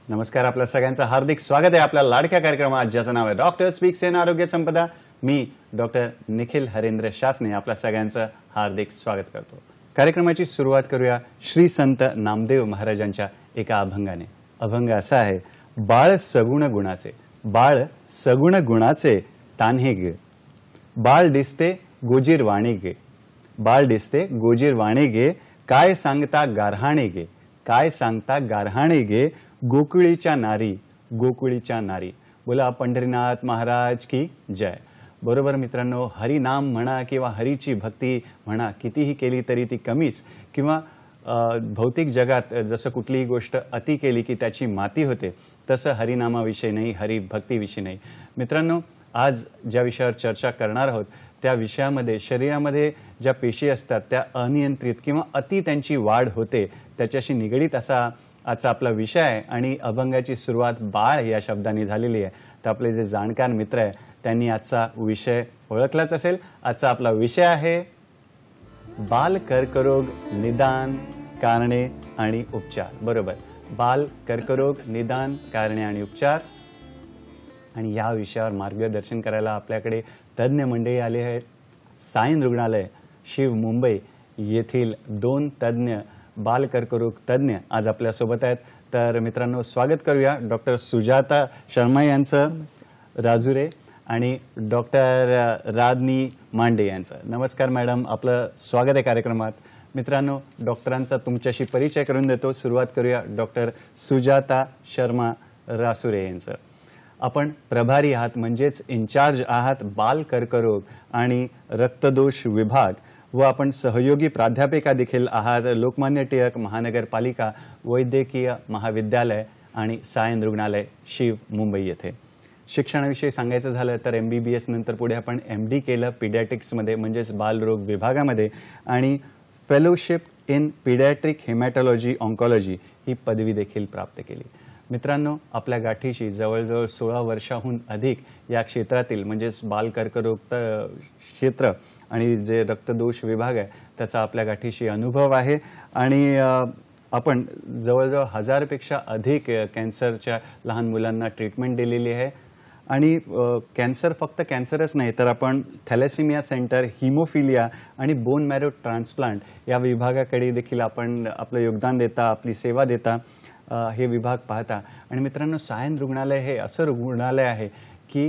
नमस्कार, आपल्या सगळ्यांचं हार्दिक स्वागत आहे आपल्या लाडक्या कार्यक्रमात ज्याचं नाव आहे डॉक्टर स्पीक्स इन आरोग्य संपदा। मी डॉक्टर निखिल हरेंद्र शासने आपल्या सगळ्यांचं हार्दिक स्वागत करतो। कार्यक्रमाची सुरुवात करूया श्री संत नामदेव महाराजांच्या एका अभंगाने। अभंग असा आहे, बाळ सगुण गुणाचे, बाळ सगुण गुणाचे तान्हे गे, बाळ दिसते गोजीर वाणे गे, बाळ दिसते गोजीर वाणे गे, काय सांगता गारहाणे गे, काय सांगता गारहाणे गे, गोकुळीच्या नारी, गोकुळीच्या नारी। बोला पंढरीनाथ महाराज की जय। बरोबर मित्रांनो, हरी नाम म्हणा किंवा हरीची भक्ती म्हणा, कितीही केली तरी ती कमीच। किंवा भौतिक जगात जसं कुठलीही गोष्ट अति केली की त्याची माती होते, तसं हरिनामाविषयी नाही, हरी भक्तीविषयी नाही। मित्रांनो, आज ज्या विषयावर चर्चा करणार आहोत त्या विषयामध्ये शरीरामध्ये ज्या पेशी असतात त्या अनियंत्रित किंवा अति त्यांची वाढ होते, त्याच्याशी निगडीत असा आजचा आपला विषय आहे। आणि अभंगाची सुरुवात बाळ या शब्दाने झालेली आहे। तर आपले जे जाणकार मित्र आहे त्यांनी आजचा विषय ओळखलाच असेल। आजचा आपला विषय आहे बाल कर्करोग निदान, कारणे आणि उपचार। बरोबर, बाल कर्करोग निदान, कारणे आणि उपचार। आणि या विषयावर मार्गदर्शन करायला आपल्याकडे तज्ञ मंडळी आले आहेत। सायन रुग्णालय शिव मुंबई येथील 2 तज्ञ बाल कर्करोग तज्ञ आज आपल्या सोबत आहेत। तर मित्रांनो, स्वागत करूया डॉक्टर सुजाता शर्मा यांचं राजुरे आणि डॉक्टर रादनी मांडे यांचं। नमस्कार मॅडम, आपलं स्वागत आहे कार्यक्रमात। मित्रांनो, डॉक्टरांचा तुमच्याशी परिचय करून देतो। सुरुवात करूया डॉक्टर सुजाता शर्मा रासुरे यांचं। आपण प्रभारी आहात, म्हणजेच इन्चार्ज आहात बाल कर्करोग आणि रक्तदोष विभाग, व आपण सहयोगी प्राध्यापिका देखील आहात लोकमान्य टिळक महानगरपालिका वैद्यकीय महाविद्यालय आणि सायन रुग्णालय शिव मुंबई येथे। शिक्षणाविषयी सांगायचं झालं तर MBBS नंतर पुढे आपण MD केलं पीडियाट्रिक्समध्ये, म्हणजेच बालरोग विभागामध्ये, आणि फेलोशिप इन पीडियाट्रिक हेमॅटॉलॉजी ऑन्कॉलॉजी ही पदवी देखील प्राप्त केली। मित्रांनो, आपल्या गाठीशी जवळजवळ 16 वर्षाहून अधिक या क्षेत्रातील म्हणजेच बाल कर्करोग क्षेत्र आणि जे रक्तदोष विभाग आहे त्याचा आपल्या गाठीशी अनुभव आहे। आणि आपण जवळजवळ 1000 पेक्षा अधिक कॅन्सरच्या लहान मुलांना ट्रीटमेंट दिलेली आहे। आणि कॅन्सर फक्त कॅन्सरच नाही तर आपण थॅलेसेमिया सेंटर, हिमोफिलिया आणि बोन मॅरो ट्रान्सप्लांट या विभागाकडे देखील आपण आपलं योगदान देता, आपली सेवा देता, हे विभाग पाहता। आणि मित्रांनो, सायन रुग्णालय हे असं रुग्णालय आहे की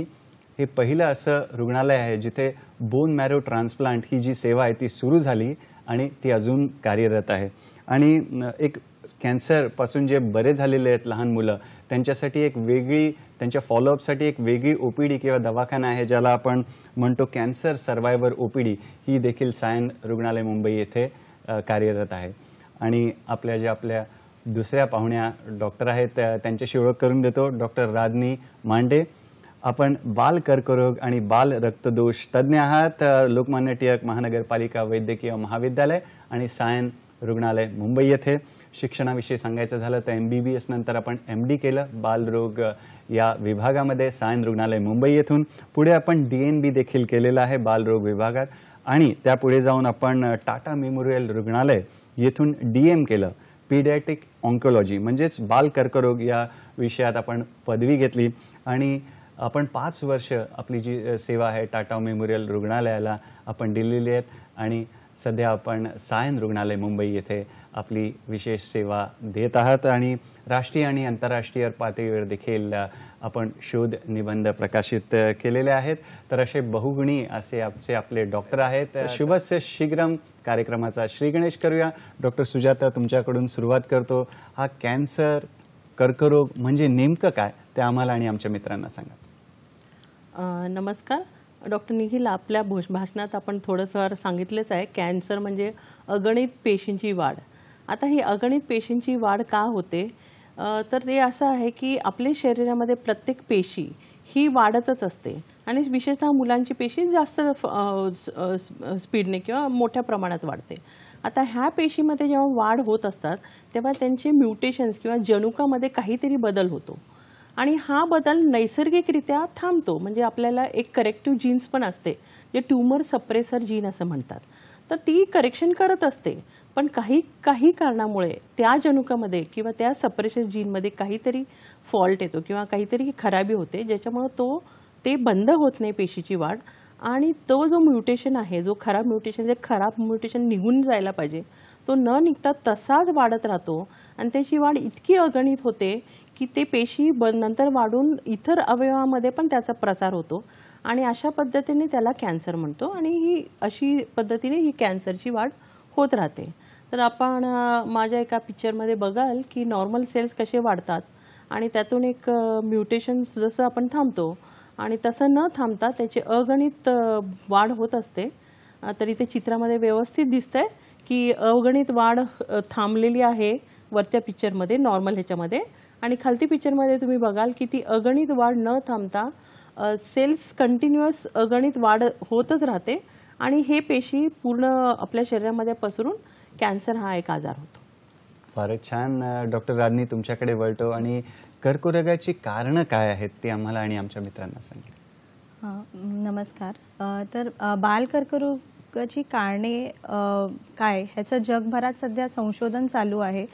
हे पहिलं असं रुग्णालय आहे जिथे बोन मॅरो ट्रान्सप्लांट ही जी सेवा आहे ती सुरू झाली आणि ती अजून कार्यरत आहे। आणि एक कॅन्सरपासून जे बरे झालेले आहेत लहान मुलं त्यांच्यासाठी एक वेगळी, त्यांच्या फॉलोअपसाठी एक वेगळी OPD किंवा दवाखाना आहे ज्याला आपण म्हणतो कॅन्सर सर्वायव्हर OPD, ही देखील सायन रुग्णालय मुंबई येथे कार्यरत आहे। आणि आपल्या दुसऱ्या पाहुण्या डॉक्टर आहेत त्यांच्याशी ओळख करून देतो। डॉक्टर रादनी मांडे, आपण बाल कर्करोग आणि बाल रक्तदोष तज्ञ आहात लोकमान्य टिळक महानगरपालिका वैद्यकीय महाविद्यालय आणि सायन रुग्णालय मुंबई येथे। शिक्षणाविषयी सांगायचं झालं तर MBBS नंतर आपण MD केलं बालरोग या विभागामध्ये सायन रुग्णालय मुंबई येथून। पुढे आपण DNB देखील केलेलं आहे बालरोग विभागात, आणि त्यापुढे जाऊन आपण टाटा मेमोरियल रुग्णालय येथून DM केलं पीडियाट्रिक ऑन्कॉलॉजी, म्हणजेच बाल कर्करोग या विषयात आपण पदवी घेतली। आणि आपण 5 वर्ष आपली जी सेवा आहे टाटा मेमोरियल रुग्णालयाला आपण दिलेली आहेत। आणि सध्या आपण सायन रुग्णालय मुंबई येथे आपली विशेष सेवा देत आहात। आणि राष्ट्रीय आणि आंतरराष्ट्रीय पातळीवर देखील आपण शोध निबंध प्रकाशित केलेले आहेत। तर असे बहुगुणी असे आपले डॉक्टर आहेत। शुभस्य शीघ्रम कार्यक्रमाचा श्रीगणेश करूया। डॉक्टर सुजाता, तुमच्याकडून सुरुवात करतो। हा कॅन्सर कर्करोग म्हणजे नेमकं काय ते आम्हाला आणि आमच्या मित्रांना सांगा। नमस्कार डॉक्टर निखिल, आपल्या भाषणात आपण थोडंफार सांगितलेच आहे, कॅन्सर म्हणजे अगणित पेशींची वाढ। आता ही अगणित पेशींची वाढ का होते तर ते असं आहे की आपल्या शरीरामध्ये प्रत्येक पेशी ही वाढतच असते आणि विशेषतः मुलांची पेशी जास्त स्पीडने किंवा मोठ्या प्रमाणात वाढते। आता ह्या पेशीमध्ये जेव्हा वाढ होत असतात तेव्हा त्यांचे म्युटेशन्स किंवा जनुकामध्ये काहीतरी बदल होतो आणि हा बदल नैसर्गिकरित्या थांबतो। म्हणजे आपल्याला एक करेक्टिव्ह जीन्स पण असते जे ट्यूमर सप्रेसर जीन असं म्हणतात, तर ती करेक्शन करत असते। पण काही काही कारणामुळे त्या जनुकामध्ये किंवा त्या सप्रेशन जीनमध्ये काहीतरी फॉल्ट येतो किंवा काहीतरी खराबी होते, ज्याच्यामुळे ते बंद होत नाही पेशीची वाढ, आणि तो जो म्युटेशन आहे, जो खराब म्युटेशन निघून जायला पाहिजे, तो न निघता तसाच वाढत राहतो आणि त्याची वाढ इतकी अगणित होते की ते पेशी नंतर वाढून इतर अवयवामध्ये पण त्याचा प्रसार होतो आणि अशा पद्धतीने त्याला कॅन्सर म्हणतो आणि अशी पद्धतीने ही कॅन्सरची वाढ होत राहते. तर आपण माझ्या एका पिक्चरमध्ये बघाल की नॉर्मल सेल्स कसे वाढतात आणि त्यातून एक म्युटेशन्स जसं आपण थांबतो आणि तसं न थांबता त्याची अगणित वाढ होत असते. तर इथे चित्रामध्ये व्यवस्थित दिसतंय की अगणित वाढ थांबलेली आहे वरच्या पिक्चरमध्ये, नॉर्मल ह्याच्यामध्ये, आणि खालती पिक्चरमध्ये तुम्ही बघाल की ती अगणित वाढ न थांबता सेल्स कंटिन्युअस अगणित वाढ होतच राहते आणि हे पेशी पूर्ण आपल्या शरीरामध्ये पसरून कॅन्सर हा एक आजार होतो. फारच छान. डॉक्टर राधनी, तुमच्याकडे वळतो आणि कर्करोगाची कारणं काय आहेत ते आम्हाला आणि आमच्या मित्रांना सांगा. नमस्कार. तर बाल कर्करोगाची कारणे काय ह्याचं जगभरात सध्या संशोधन चालू आहे.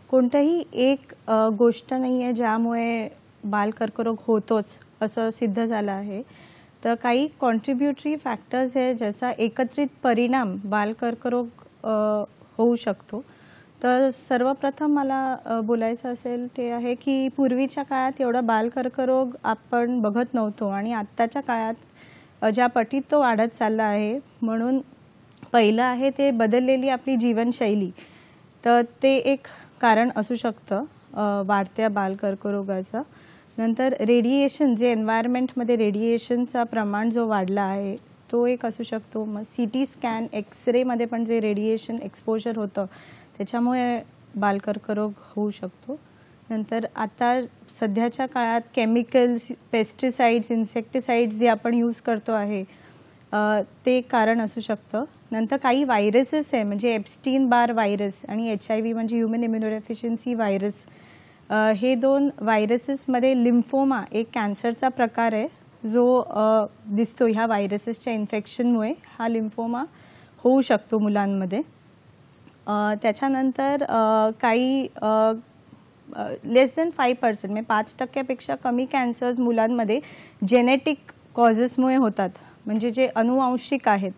कोणतंही एक गोष्ट नाही आहे ज्यामुळे बाल कर्करोग होतोच असं सिद्ध झालं आहे. तर काही कॉन्ट्रीब्युटरी फॅक्टर्स आहे ज्याचा एकत्रित परिणाम बाल कर्करोग होऊ शकतो. तर सर्वप्रथम मला बोलायचं असेल ते आहे की पूर्वीच्या काळात एवढा बाल कर्करोग आपण बघत नव्हतो आणि आत्ताच्या काळात ज्या पटीत तो वाढत चालला आहे, म्हणून पहिलं आहे ते बदललेली आपली जीवनशैली. तर ते एक कारण असू शकतं वाढत्या बाल कर्करोगाचं. नंतर रेडिएशन, जे एन्व्हायरमेंटमध्ये रेडिएशनचा प्रमाण जो वाढला आहे तो एक असू शकतो. मग CT स्कॅन, एक्सरेमध्ये पण जे रेडिएशन एक्सपोजर होतं त्याच्यामुळे बाल कर्करोग होऊ शकतो. नंतर आता सध्याच्या काळात केमिकल्स, पेस्टिसाइड्स, इन्सेक्टिसाइड्स जे आपण यूज करतो आहे ते कारण असू शकतं. नंतर काही व्हायरसेस आहे, म्हणजे एप्स्टीन बार व्हायरस आणि HIV म्हणजे ह्युमन इम्युनोडेफिशियन्सी व्हायरस. हे दोन व्हायरसेसमध्ये लिम्फोमा एक कॅन्सरचा प्रकार आहे जो दिसतो ह्या व्हायरसेसच्या इन्फेक्शनमुळे. हा लिम्फोमा होऊ शकतो मुलांमध्ये. त्याच्यानंतर काही लेस दॅन 5%, म्हणजे 5% कमी कॅन्सर्स मुलांमध्ये जेनेटिक कॉजेसमुळे होतात, म्हणजे जे अनुवांशिक आहेत.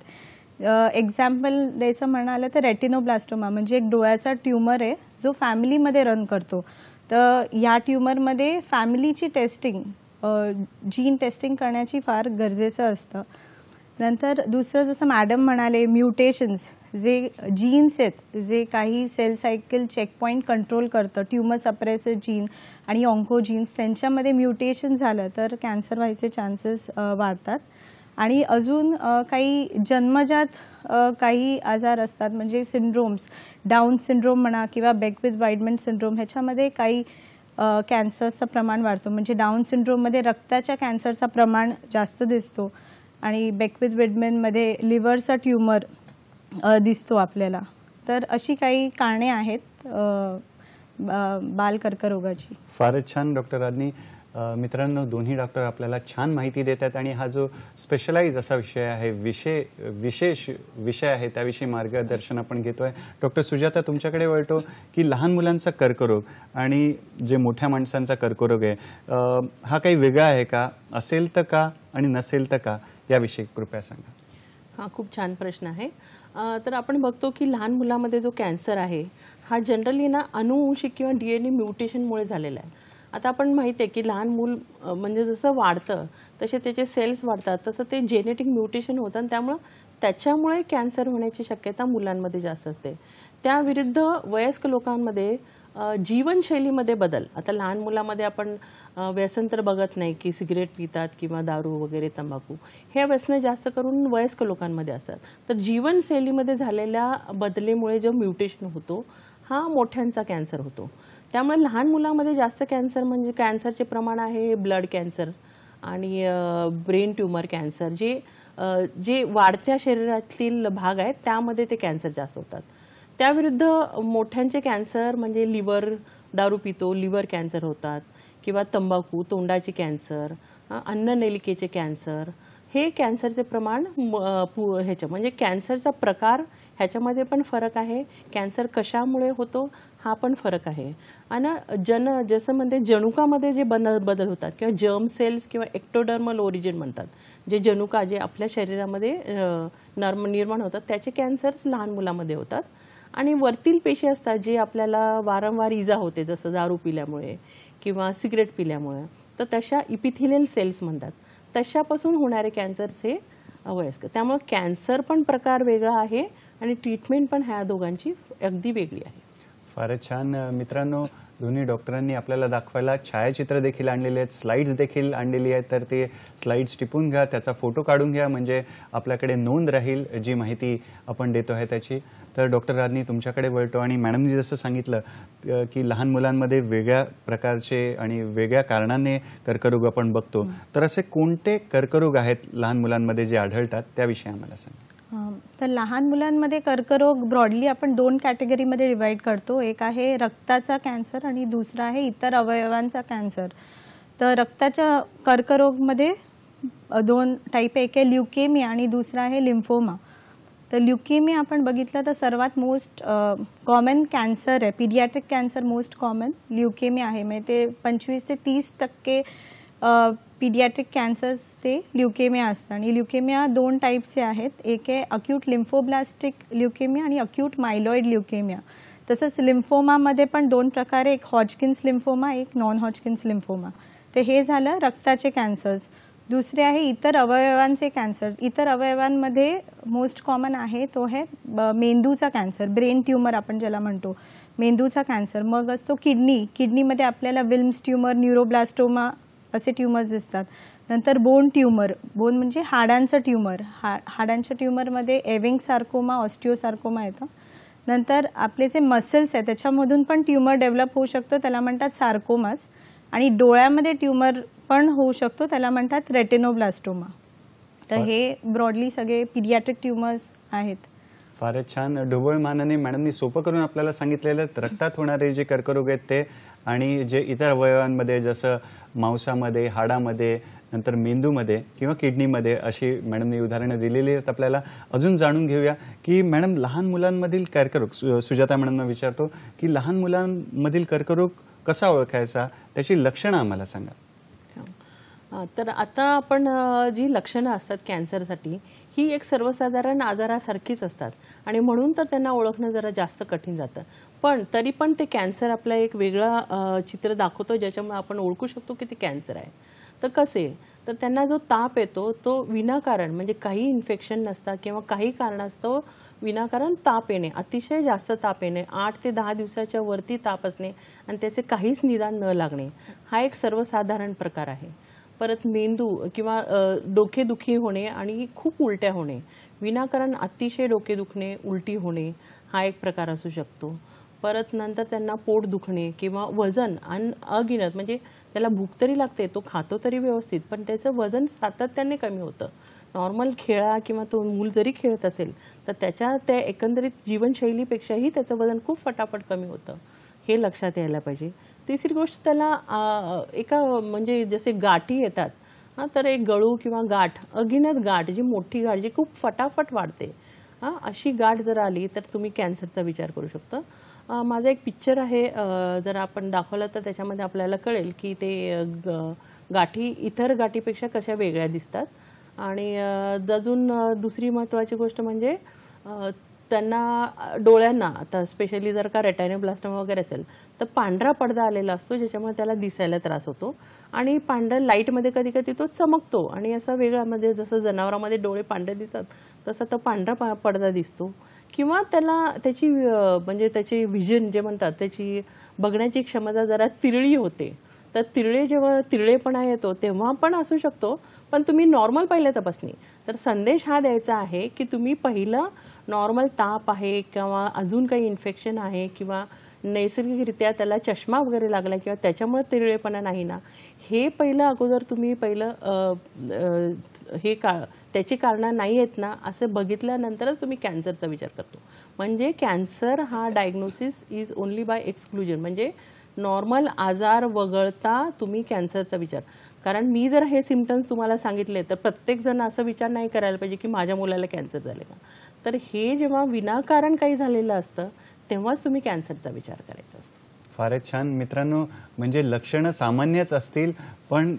एक्झाम्पल द्यायचं म्हणालं तर रेटिनोब्लास्टोमा म्हणजे एक डोळ्याचा ट्यूमर आहे जो फॅमिलीमध्ये रन करतो. तर ह्या ट्यूमरमध्ये फॅमिलीची टेस्टिंग, जीन टेस्टिंग करण्याची फार गरजेचं असतं. नंतर दुसरं जसं मॅडम म्हणाले, म्युटेशन्स, जे जीन्स आहेत जे काही सेल सायकल चेकपॉईंट कंट्रोल करतं, ट्यूमर सप्रेसर जीन आणि ऑन्कोजीन्स, त्यांच्यामध्ये म्युटेशन झालं तर कॅन्सर व्हायचे चान्सेस वाढतात. आणि अजून काही जन्मजात काही आजार असतात, म्हणजे सिंड्रोम्स, डाऊन सिंड्रोम म्हणा किंवा बेकविथ वाइडमंट सिंड्रोम, ह्याच्यामध्ये काही कॅन्सरचं प्रमाण वाढतो. म्हणजे डाऊन सिंड्रोममध्ये रक्ताच्या कॅन्सरचा प्रमाण जास्त दिसतो आणि बेकविथ वाइडमंटमध्ये लिव्हरचा ट्यूमर दिसतो आपल्याला. तर अशी काही कारणे आहेत बाल कर्करोगाची. फारच छान डॉक्टर राधनी. मित्रांनो, दोन्ही डॉक्टर आपल्याला छान माहिती देतात आणि हा जो स्पेशलाइज असा विषय आहे, विशेष विषय आहे, त्याविषयी मार्गदर्शन आपण घेतोय. डॉक्टर सुजाता, तुमच्याकडे वळतो की लहान मुलांचा कर्करोग आणि जे मोठ्या माणसांचा कर्करोग आहे, हा काही वेगळा आहे का, असेल तर का आणि नसेल तर का, याविषयी कृपया सांगा. हा खूप छान प्रश्न आहे. तर आपण बघतो की लहान मुलामध्ये जो कॅन्सर आहे हा जनरली ना अनुवंशिक किंवा DNA म्युटेशनमुळे झालेला आहे. आता आपण माहिती आहे की लहान मूल म्हणजे जसं वाढतं तसे त्याचे सेल्स वाढतात, तसं ते जेनेटिक म्युटेशन होतं आणि त्याच्यामुळे कॅन्सर होण्याची शक्यता मुलांमध्ये जास्त असते. त्याविरुद्ध वयस्क लोकांमध्ये जीवनशैलीमध्ये बदल, आता लहान मुलामध्ये आपण व्यसन तर बघत नाही की सिगरेट पितात किंवा दारू वगैरे, तंबाखू, हे व्यसनं जास्त करून वयस्क लोकांमध्ये असतात. तर जीवनशैलीमध्ये झालेल्या बदलेमुळे जो म्युटेशन होतो हा मोठ्यांचा कॅन्सर होतो. त्यामुळे लहान मुलामध्ये जास्त कॅन्सर म्हणजे कॅन्सरचे प्रमाण आहे ब्लड कॅन्सर आणि ब्रेन ट्यूमर कॅन्सर, जे वाढत्या शरीरातील भाग आहेत त्यामध्ये ते कॅन्सर जास्त होतात. त्याविरुद्ध मोठ्यांचे कॅन्सर म्हणजे लिव्हर, दारू पितो लिव्हर कॅन्सर होतात किंवा तंबाखू, तोंडाचे कॅन्सर, अन्ननलिकेचे कॅन्सर, हे कॅन्सरचे प्रमाण ह्याच्या म्हणजे कॅन्सरचा प्रकार ह्याच्यामध्ये पण फरक आहे. कॅन्सर कशामुळे होतो हा पण फरक आहे. आणि जसं म्हणजे जनुकामध्ये जे बदल होतात किंवा जर्म सेल्स किंवा एक्टोडर्मल ओरिजिन म्हणतात, जे जनुका जे आपल्या शरीरामध्ये निर्माण होतात त्याचे कॅन्सर्स लहान मुलामध्ये होतात. आणि वरतील पेशी असतात जे आपल्याला वारंवार इजा होते, जसं दारू पिल्यामुळे किंवा सिगरेट पिल्यामुळे, तर तशा इपिथिलियल सेल्स म्हणतात, तशापासून होणारे कॅन्सर्स हे वयस्कर. त्यामुळे कॅन्सर पण प्रकार वेगळा आहे आणि ट्रीटमेंट पण ह्या दोघांची अगदी वेगळी आहे. फारच छान. मित्रांनो, दोन्ही डॉक्टरांनी आपल्याला दाखवायला छायाचित्र देखील आणलेले आहेत, स्लाइड्स देखील आणलेली आहेत. तर ते स्लाइड्स टिपून घ्या, त्याचा फोटो काढून घ्या, म्हणजे आपल्याकडे नोंद राहील जी माहिती आपण देतो आहे त्याची. तर डॉक्टर राजनी तुमच्याकडे वळतो आणि मॅडमनी जसं सांगितलं की लहान मुलांमध्ये वेगळ्या प्रकारचे आणि वेगळ्या कारणाने कर्करोग आपण बघतो, तर असे कोणते कर्करोग आहेत लहान मुलांमध्ये जे आढळतात त्याविषयी आम्हाला सांगा. तर लहान मुलांमध्ये कर्करोग ब्रॉडली आपण 2 कॅटेगरीमध्ये डिवाइड करतो. एक आहे रक्ताचा कॅन्सर आणि दुसरा आहे इतर अवयवांचा कॅन्सर. तर रक्ताच्या कर्करोगमध्ये 2 टाईप, एक आहे ल्युकेमिया आणि दुसरा आहे लिम्फोमा. तर ल्युकेमिया आपण बघितलं तर सर्वात मोस्ट कॉमन कॅन्सर आहे, paediatric cancer most common leukaemia आहे. म्हणजे ते 25 ते 30% पीडियाट्रिक कॅन्सर्स ते ल्युकेमिया असतात. आणि ल्युकेमिया 2 टाईपचे आहेत, एक आहे अक्यूट लिम्फोब्लास्टिक ल्युकेमिया आणि अक्यूट मायलॉइड ल्युकेमिया. तसंच लिम्फोमामध्ये पण 2 प्रकार, एक हॉजकिन्स लिम्फोमा, एक नॉन हॉजकिन्स लिम्फोमा. तर हे झालं रक्ताचे कॅन्सर्स. दुसरे आहे इतर अवयवांचे कॅन्सर. इतर अवयवांमध्ये मोस्ट कॉमन आहे तो आहे मेंदूचा कॅन्सर, ब्रेन ट्यूमर आपण ज्याला म्हणतो, मेंदूचा कॅन्सर. मग असतो किडनीमध्ये आपल्याला विल्म्स ट्यूमर, न्यूरोब्लास्टोमा असे ट्यूमर्स दिसतात. नंतर बोन ट्यूमर, बोन म्हणजे हाडांचं ट्यूमर, हाडांच्या ट्यूमरमध्ये एविंग सार्कोमा, ऑस्टिओसार्कोमा येतं. नंतर आपले जे मसल्स आहेत त्याच्यामधून पण ट्यूमर डेव्हलप होऊ शकतं, त्याला म्हणतात सार्कोमास. आणि डोळ्यामध्ये ट्यूमर पण होऊ शकतो, त्याला म्हणतात रेटिनोब्लास्टोमा. तर हे ब्रॉडली सगळे पीडियाट्रिक ट्यूमर्स आहेत. फारच छान. ढोबळ मानाने मॅडमनी सोपं करून आपल्याला सांगितलेलं रक्तात होणारे जे कर्करोग आहेत ते, आणि जे इतर अवयवांमध्ये जसं मांसामध्ये, हाडामध्ये, नंतर मेंदूमध्ये किंवा किडनीमध्ये अशी मॅडमने उदाहरणं दिलेली आहेत. आपल्याला अजून जाणून घेऊया की मॅडम लहान मुलांमधील कर्करोग, सुजाता मॅडमना विचारतो की लहान मुलांमधील कर्करोग कसा ओळखायचा, त्याची लक्षणं आम्हाला सांगा. तर आता आपण जी लक्षणं असतात कॅन्सरसाठी ही एक सर्वसाधारण आजारासारखीच असतात आणि म्हणून तर त्यांना ओळखणं जरा जास्त कठीण जातं. पण तरी पण ते कॅन्सर आपला एक वेगळा चित्र दाखवतो ज्याच्यामुळे आपण ओळखू शकतो की ते कॅन्सर आहे. तर कसे, तर त्यांना जो ताप येतो तो विनाकारण, म्हणजे काही इन्फेक्शन नसता किंवा काही कारणास्तव विनाकारण ताप येणे, अतिशय जास्त ताप येणे, 8 ते 10 दिवसाच्या वरती ताप असणे आणि त्याचे काहीच निदान न लागणे, हा एक सर्वसाधारण प्रकार आहे. परत मेंदू किंवा डोकेदुखी होणे आणि खूप उलट्या होणे, विनाकारण अतिशय डोके दुखणे, उलटी होणे, हा एक प्रकार असू शकतो. परत नंतर त्यांना पोट दुखणे किंवा वजन अगिनत, म्हणजे त्याला भूक तरी लागते, तो खातो तरी व्यवस्थित, पण त्याचं वजन सातत्याने कमी होतं. नॉर्मल खेळा किंवा तो मूल जरी खेळत असेल तर त्या एकंदरीत जीवनशैलीपेक्षाही त्याचं वजन खूप फटाफट कमी होतं, हे लक्षात यायला पाहिजे. तिसरी गोष्ट, त्याला एका म्हणजे जसे गाठी येतात, तर एक गळू किंवा गाठ, अगिनत गाठ, जी मोठी गाठ जी खूप फटाफट वाढते, अशी गाठ जर आली तर तुम्ही कॅन्सरचा विचार करू शकता. माझा एक पिक्चर आहे, जर आपण दाखवलं तर त्याच्यामध्ये आपल्याला कळेल की ते गाठी इतर गाठीपेक्षा कशा वेगळ्या दिसतात. आणि अजून दुसरी महत्त्वाची गोष्ट म्हणजे त्यांना डोळ्यांना, आता स्पेशली जर का रेटिनोब्लास्टोमा वगैरे असेल तर पांढरा पडदा आलेला असतो ज्याच्यामुळे त्याला दिसायला त्रास होतो आणि पांढऱ्या लाईटमध्ये कधी कधी तो चमकतो आणि असा वेगळा, म्हणजे जसं जनावरांमध्ये डोळे पांढरे दिसतात तसा तो पांढरा पडदा दिसतो. किंवा त्याला त्याची म्हणजे त्याची व्हिजन जे म्हणतात, त्याची बघण्याची क्षमता जरा तिरळी होते. तर जेव्हा तिरळेपणा येतो तेव्हा पण असू शकतो, पण तुम्ही नॉर्मल पहिल्या तपासणी. तर संदेश हा द्यायचा आहे की तुम्ही पहिलं नॉर्मल ताप आहे किंवा अजून काही इन्फेक्शन आहे किंवा नैसर्गिकरित्या त्याला चष्मा वगैरे लागला किंवा त्याच्यामुळे तिरळेपणा नाही ना, हे पहिलं अगोदर तुम्ही त्याची कारणं नाही आहेत ना असं बघितल्यानंतरच तुम्ही कॅन्सरचा विचार करतो. म्हणजे कॅन्सर हा diagnosis is only by exclusion, म्हणजे नॉर्मल आजार वगळता तुम्ही कॅन्सरचा विचार. कारण मी जर हे सिम्पटम्स तुम्हाला सांगितले तर प्रत्येक जण असं विचार नाही करायला पाहिजे की माझ्या मुलाला कॅन्सर झाले का. तर हे जेव्हा विनाकारण काही झालेलं असतं तेव्हाच तुम्ही कॅन्सरचा विचार करायचा असतो. फारच छान मित्रांनो, म्हणजे लक्षणं सामान्यच असतील पण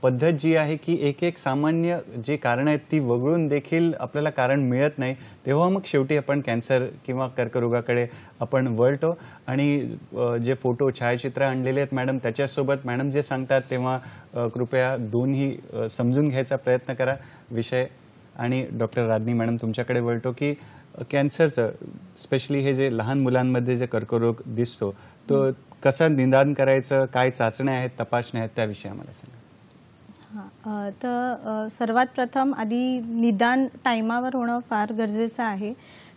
पद्धत जी आहे की एक सामान्य जी कारण आहेत ती वगळून देखील आपल्याला कारण मिळत नाही, तेव्हा मग शेवटी आपण कॅन्सर किंवा कर्करोगाकडे आपण वळतो. आणि जे फोटो छायाचित्र आणलेले आहेत मॅडम, त्याच्यासोबत मॅडम जे सांगतात तेव्हा कृपया दोन्ही समजून घ्यायचा प्रयत्न करा विषय. आणि डॉक्टर राधनी मॅडम तुमच्याकडे वळतो की कॅन्सरचं स्पेशली हे जे लहान मुलांमध्ये जे कर्करोग दिसतो तो कसं निदान करायचं, काय चाचण्या आहेत, तपासण्या आहेत, त्याविषयी आम्हाला सांगा. हां, तर सर्वात प्रथम आधी निदान टायमावर होणं फार गरजेचं आहे.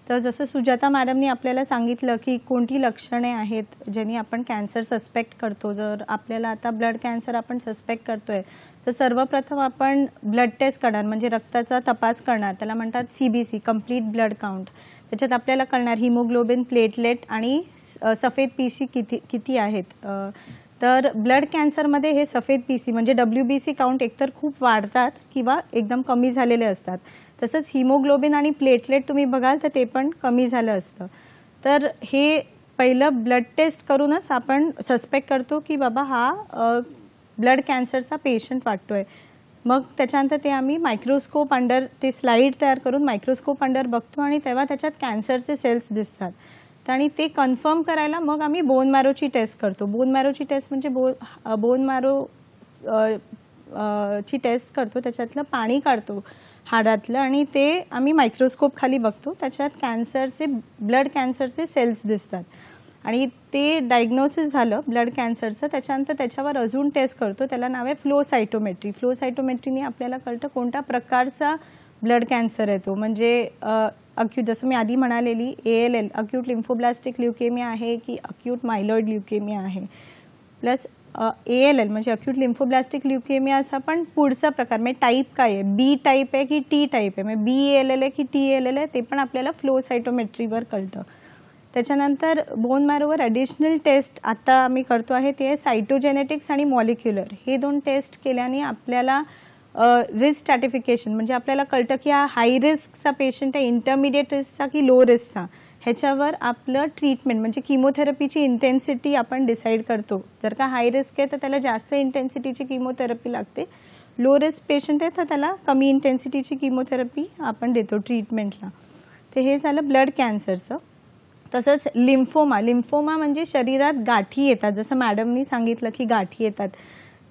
तर जसं सुजाता मॅडमनी आपल्याला सांगितलं की कोणती लक्षणे आहेत ज्यांनी आपण कॅन्सर सस्पेक्ट करतो. जर आपल्याला आता ब्लड कॅन्सर आपण सस्पेक्ट करतोय तर सर्वप्रथम आपण ब्लड टेस्ट करणार, म्हणजे रक्ताचा तपास करणार. त्याला म्हणतात CBC, कम्प्लीट ब्लड काउंट. त्याच्यात आपल्याला कळणार हिमोग्लोबिन, प्लेटलेट आणि सफेद पेशी किती आहेत. तर ब्लड कॅन्सरमध्ये हे सफेद पेशी म्हणजे WBC काउंट एकतर खूप वाढतात किंवा एकदम कमी झालेले असतात. तसंच हिमोग्लोबिन आणि प्लेटलेट तुम्ही बघाल तर ते पण कमी झालं असतं. तर हे पहिलं ब्लड टेस्ट करूनच आपण सस्पेक्ट करतो की बाबा हा ब्लड कॅन्सरचा पेशंट वाटतोय. मग त्याच्यानंतर ते आम्ही मायक्रोस्कोप अंडर ते स्लाईड तयार करून मायक्रोस्कोप अंडर बघतो आणि तेव्हा त्याच्यात कॅन्सरचे सेल्स दिसतात. आणि ते कन्फर्म करायला मग आम्ही बोन मॅरोची टेस्ट करतो. बोन मॅरोची टेस्ट म्हणजे बोन मॅरो ची टेस्ट करतो, त्याच्यातलं पाणी काढतो हाडातलं आणि ते आम्ही मायक्रोस्कोप खाली बघतो. त्याच्यात ब्लड कॅन्सरचे सेल्स दिसतात आणि ते डायग्नोसिस झालं ब्लड कॅन्सरचं. त्याच्यानंतर त्याच्यावर अजून टेस्ट करतो, त्याला नाव आहे फ्लो सायटोमेट्री. फ्लो सायटोमेट्रीने आपल्याला कळतं कोणत्या प्रकारचा ब्लड कॅन्सर आहे तो. म्हणजे अक्यूट, जसं मी आधी म्हणालेली ALL अक्यूट लिम्फोब्लास्टिक ल्युकेमिया आहे की अक्यूट मायलॉइड ल्युकेमिया आहे. प्लस ALL म्हणजे अक्यूट लिम्फोब्लास्टिक ल्युकेमियाचा पण पुढचा प्रकार म्हणजे टाईप काय आहे, B टाईप आहे की T टाईप आहे, म्हणजे BALL आहे की TALL आहे, ते पण आपल्याला फ्लो सायटोमेट्रीवर कळतं. त्याच्यानंतर बोन मॅरोवर ॲडिशनल टेस्ट आता आम्ही करतो आहे ते सायटोजेनेटिक्स आणि मॉलिक्युलर. हे 2 टेस्ट केल्याने आपल्याला रिस्क स्ट्रॅटिफिकेशन म्हणजे आपल्याला कळतं की हा हाय रिस्कचा पेशंट आहे, इंटरमिडिएट रिस्कचा की लो रिस्कचा. ह्याच्यावर आपलं ट्रीटमेंट म्हणजे किमोथेरपीची इंटेन्सिटी आपण डिसाईड करतो. जर का हाय रिस्क आहे तर त्याला जास्त इंटेन्सिटीची किमोथेरपी लागते, लो रिस्क पेशंट आहे तर त्याला कमी इंटेन्सिटीची किमोथेरपी आपण देतो ट्रीटमेंटला. ते हे झालं ब्लड कॅन्सरचं. तसंच लिम्फोमा म्हणजे शरीरात गाठी येतात, जसं मॅडमनी सांगितलं की गाठी येतात.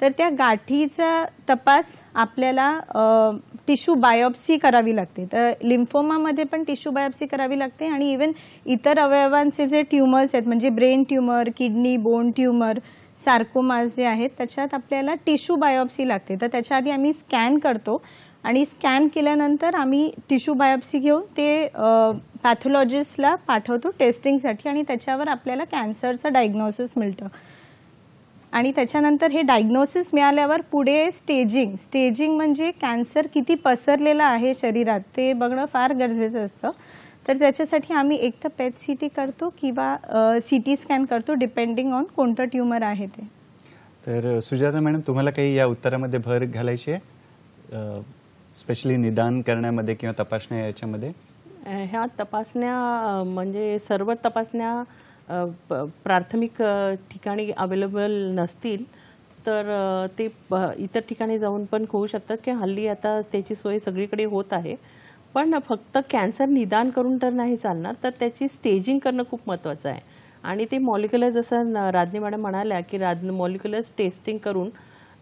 तर त्या गाठीचा तपास आपल्याला टिश्यू बायोप्सी करावी लागते. तर लिम्फोमामध्ये पण टिश्यू बायोप्सी करावी लागते आणि इवन इतर अवयवांचे जे ट्युमर्स आहेत म्हणजे brain tumour, kidney, bone tumour, sarcomas जे आहेत त्याच्यात आपल्याला टिश्यू बायोप्सी लागते. तर त्याच्या आधी आम्ही स्कॅन करतो आणि स्कॅन केल्यानंतर आम्ही टिश्यू बायोप्सी घेऊन ते पॅथॉलॉजिस्टला पाठवतो टेस्टिंगसाठी आणि त्याच्यावर आपल्याला कॅन्सरचं डायग्नोसिस मिळतं. आणि त्याच्यानंतर हे डायग्नोसिस मिळाल्यावर पुढे स्टेजिंग म्हणजे कॅन्सर किती पसरलेला आहे शरीरात ते बघणं फार गरजेचं असतं. तर त्याच्यासाठी आम्ही एक तर PET CT करतो किंवा CT स्कॅन करतो डिपेंडिंग ऑन कोणतं ट्युमर आहे ते. तर सुजाता मॅडम तुम्हाला काही या उत्तरामध्ये भर घालायची आहे, स्पेशली निदान करण्यामध्ये किंवा तपासण्या याच्यामध्ये? ह्या तपासण्या म्हणजे सर्व तपासण्या प्राथमिक ठिकाणी अवेलेबल नसतील तर ते इतर ठिकाणी जाऊन पण होऊ शकतात की हल्ली आता त्याची सोय सगळीकडे होत आहे. पण फक्त कॅन्सर निदान करून तर नाही चालणार, तर त्याची स्टेजिंग करणं खूप महत्त्वाचं आहे. आणि ते मॉलिक्युलर जसं राधनी मॅडम म्हणाल्या की मॉलिक्युलर टेस्टिंग करून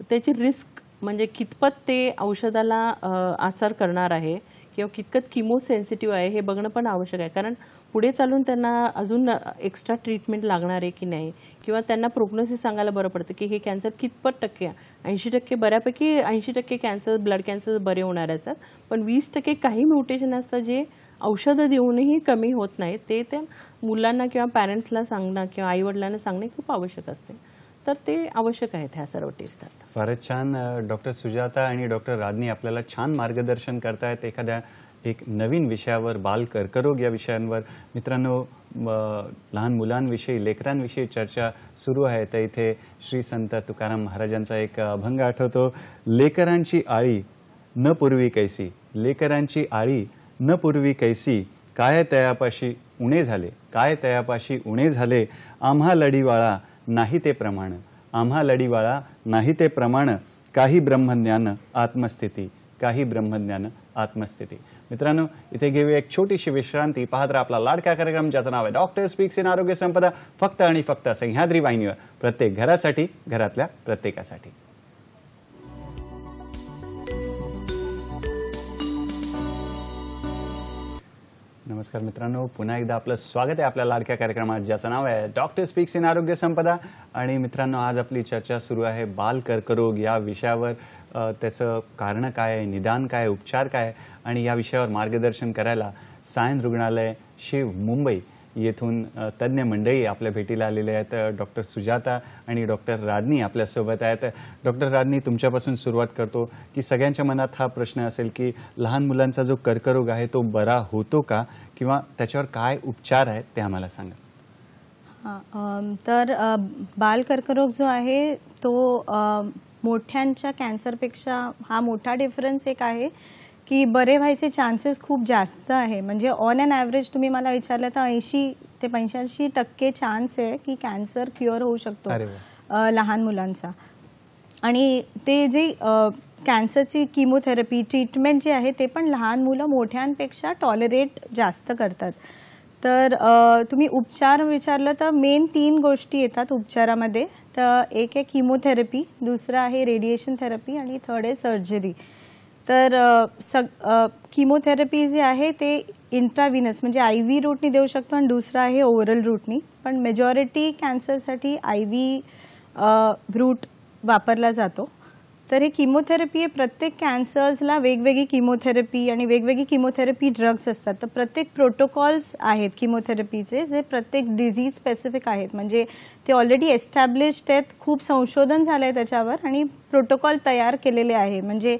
त्याची रिस्क म्हणजे कितपत ते औषधाला आसार करणार आहे किंवा कितपत किमो सेन्सिटिव्ह आहे हे बघणं पण आवश्यक आहे. कारण पुढे चालून त्यांना अजून एक्स्ट्रा ट्रीटमेंट लागणार आहे की नाही किंवा त्यांना प्रोग्नोसिस सांगायला बरं पडतं की हे कॅन्सर कितपत टक्के आहे. 80% बऱ्यापैकी 80% कॅन्सर ब्लड कॅन्सर बरे होणारे असतात, पण 20% काही म्युटेशन असतात जे औषधं देऊनही कमी होत नाही. ते त्या मुलांना किंवा पॅरेंट्सला सांगणं किंवा आईवडिलांना सांगणे खूप आवश्यक असते. तर ते आवश्यक आहेत ह्या सर्व टेस्टात. फारच छान डॉक्टर सुजाता आणि डॉक्टर राधनी आपल्याला छान मार्गदर्शन करतायत एखाद्या एक नवीन विषयावर, बाल कर्करोग या विषयांवर. मित्रांनो, लहान मुलांविषयी, लेकरांविषयी चर्चा सुरू आहे. तर इथे श्री संत तुकाराम महाराजांचा एक अभंग आठवतो. लेकरांची आळी न पूर्वी कैसी, लेकरांची आळी न पूर्वी कैसी, काय तयापाशी उणे झाले, काय तयापाशी उणे झाले, आम्हा लढीवाळा नाही ते प्रमाण, आम्हा लढीवाळा नाही ते प्रमाण, काही ब्रह्मज्ञान आत्मस्थिती, काही ब्रह्मज्ञान आत्मस्थिती. मित्रांनो, इथे घेऊया एक छोटीशी विश्रांती. पाहत राहा आपला लाडका कार्यक्रम ज्याचं नाव आहे डॉक्टर स्पीक्स इन आरोग्य संपदा, फक्त आणि फक्त सह्याद्री वाहिनीवर, प्रत्येक घरासाठी, घरातल्या प्रत्येकासाठी. नमस्कार मित्रांनो, पुन्हा एकदा आपलं स्वागत आहे आपल्या लाडक्या कार्यक्रमात ज्याचं नाव आहे डॉक्टर स्पीक्स इन आरोग्य संपदा. आणि मित्रांनो, आज आपली चर्चा सुरू आहे बाल कर्करोग या विषयावर. त्याचं कारण काय आहे, निदान काय, उपचार काय आणि या विषयावर मार्गदर्शन करायला सायन रुग्णालय शिव मुंबई येथून तज्ज्ञ मंडळी आपल्या भेटीला आलेले आहेत. डॉक्टर सुजाता आणि डॉक्टर रादनी आपल्यासोबत आहेत. डॉक्टर रादनी, तुमच्यापासून सुरुवात करतो की सगळ्यांच्या मनात हा प्रश्न असेल की लहान मुलांचा जो कर्करोग आहे तो बरा होतो का, किंवा त्याच्यावर काय उपचार आहेत ते आम्हाला सांगा. तर बाल कर्करोग जो आहे तो मोठ्यांच्या कॅन्सरपेक्षा हा मोठा डिफरन्स एक आहे की बरे व्हायचे चान्सेस खूप जास्त आहे. म्हणजे ऑन अन ॲव्हरेज तुम्ही मला विचारलं तर 80 ते 85% चान्स आहे की कॅन्सर क्युअर होऊ शकतो लहान मुलांचा. आणि ते जे कॅन्सरची किमोथेरपी ट्रीटमेंट जे आहे ते पण लहान मुलं मोठ्यांपेक्षा टॉलरेट जास्त करतात. तर तुम्ही उपचार विचारलं तर मेन 3 गोष्टी येतात उपचारामध्ये. तर एक आहे किमोथेरपी, दुसरं आहे रेडिएशन थेरपी आणि थर्ड आहे सर्जरी. तर किमोथेरपी जे आहे ते इंट्राव्हिनस म्हणजे IV रूटनी देऊ शकतो आणि दुसरं आहे ओरल रूटनी. पण मेजॉरिटी कॅन्सरसाठी IV रूट वापरला जातो. तर हे किमोथेरपी आहे, प्रत्येक कॅन्सर्सला वेगवेगळी किमोथेरपी आणि वेगवेगळी किमोथेरपी ड्रग्स असतात. तर प्रत्येक प्रोटोकॉल्स आहेत किमोथेरपीचे जे प्रत्येक डिझीज स्पेसिफिक आहेत. म्हणजे ते ऑलरेडी एस्टॅब्लिश्ड आहेत, खूप संशोधन झालं आहे त्याच्यावर आणि प्रोटोकॉल तयार केलेले आहे. म्हणजे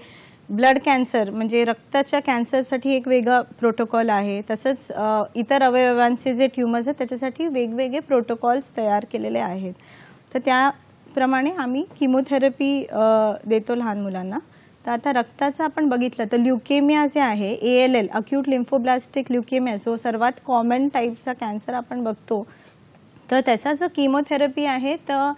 ब्लड कॅन्सर म्हणजे रक्ताच्या कॅन्सरसाठी एक वेगळा प्रोटोकॉल आहे. तसंच इतर अवयवांचे जे ट्युमर्स आहेत त्याच्यासाठी वेगवेगळे प्रोटोकॉल्स तयार केलेले आहेत. तर त्याप्रमाणे आम्ही किमोथेरपी देतो लहान मुलांना. तर आता रक्ताचं आपण बघितलं तर ल्युकेमिया जे आहे ALL अक्यूट लिम्फोब्लास्टिक ल्युकेमिया जो सर्वात कॉमन टाईपचा कॅन्सर आपण बघतो. तर त्याचा जो किमोथेरपी आहे तर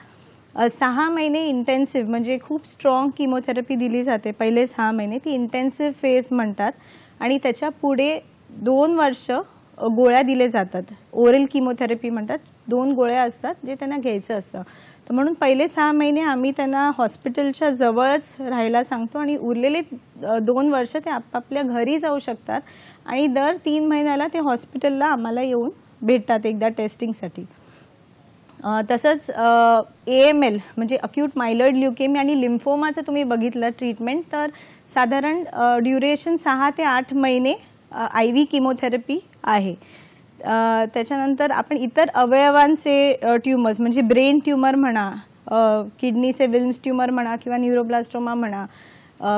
6 महिने इंटेन्सिव्ह म्हणजे खूप स्ट्रॉंग किमोथेरपी दिली जाते. पहिले 6 महिने ती इंटेन्सिव्ह फेज म्हणतात आणि त्याच्या पुढे 2 वर्ष गोळ्या दिले जातात. ओरल किमोथेरपी म्हणतात. 2 गोळ्या असतात जे त्यांना घ्यायचं असतं. तर म्हणून पहिले 6 महिने आम्ही त्यांना हॉस्पिटलच्या जवळच राहायला सांगतो आणि उरलेले 2 वर्ष ते आपापल्या घरी जाऊ शकतात आणि दर 3 महिन्याला ते हॉस्पिटलला आम्हाला येऊन भेटतात एकदा टेस्टिंगसाठी. तसंच AML म्हणजे अक्यूट मायलॉइड ल्युकेमिया आणि लिम्फोमाचं तुम्ही बघितलं ट्रीटमेंट तर साधारण ड्युरेशन 6 ते 8 महिने IV किमोथेरपी आहे. त्याच्यानंतर आपण इतर अवयवांचे ट्युमर्स म्हणजे ब्रेन ट्युमर म्हणा, किडनीचे विल्म्स ट्युमर म्हणा किंवा न्यूरोब्लास्टोमा म्हणा,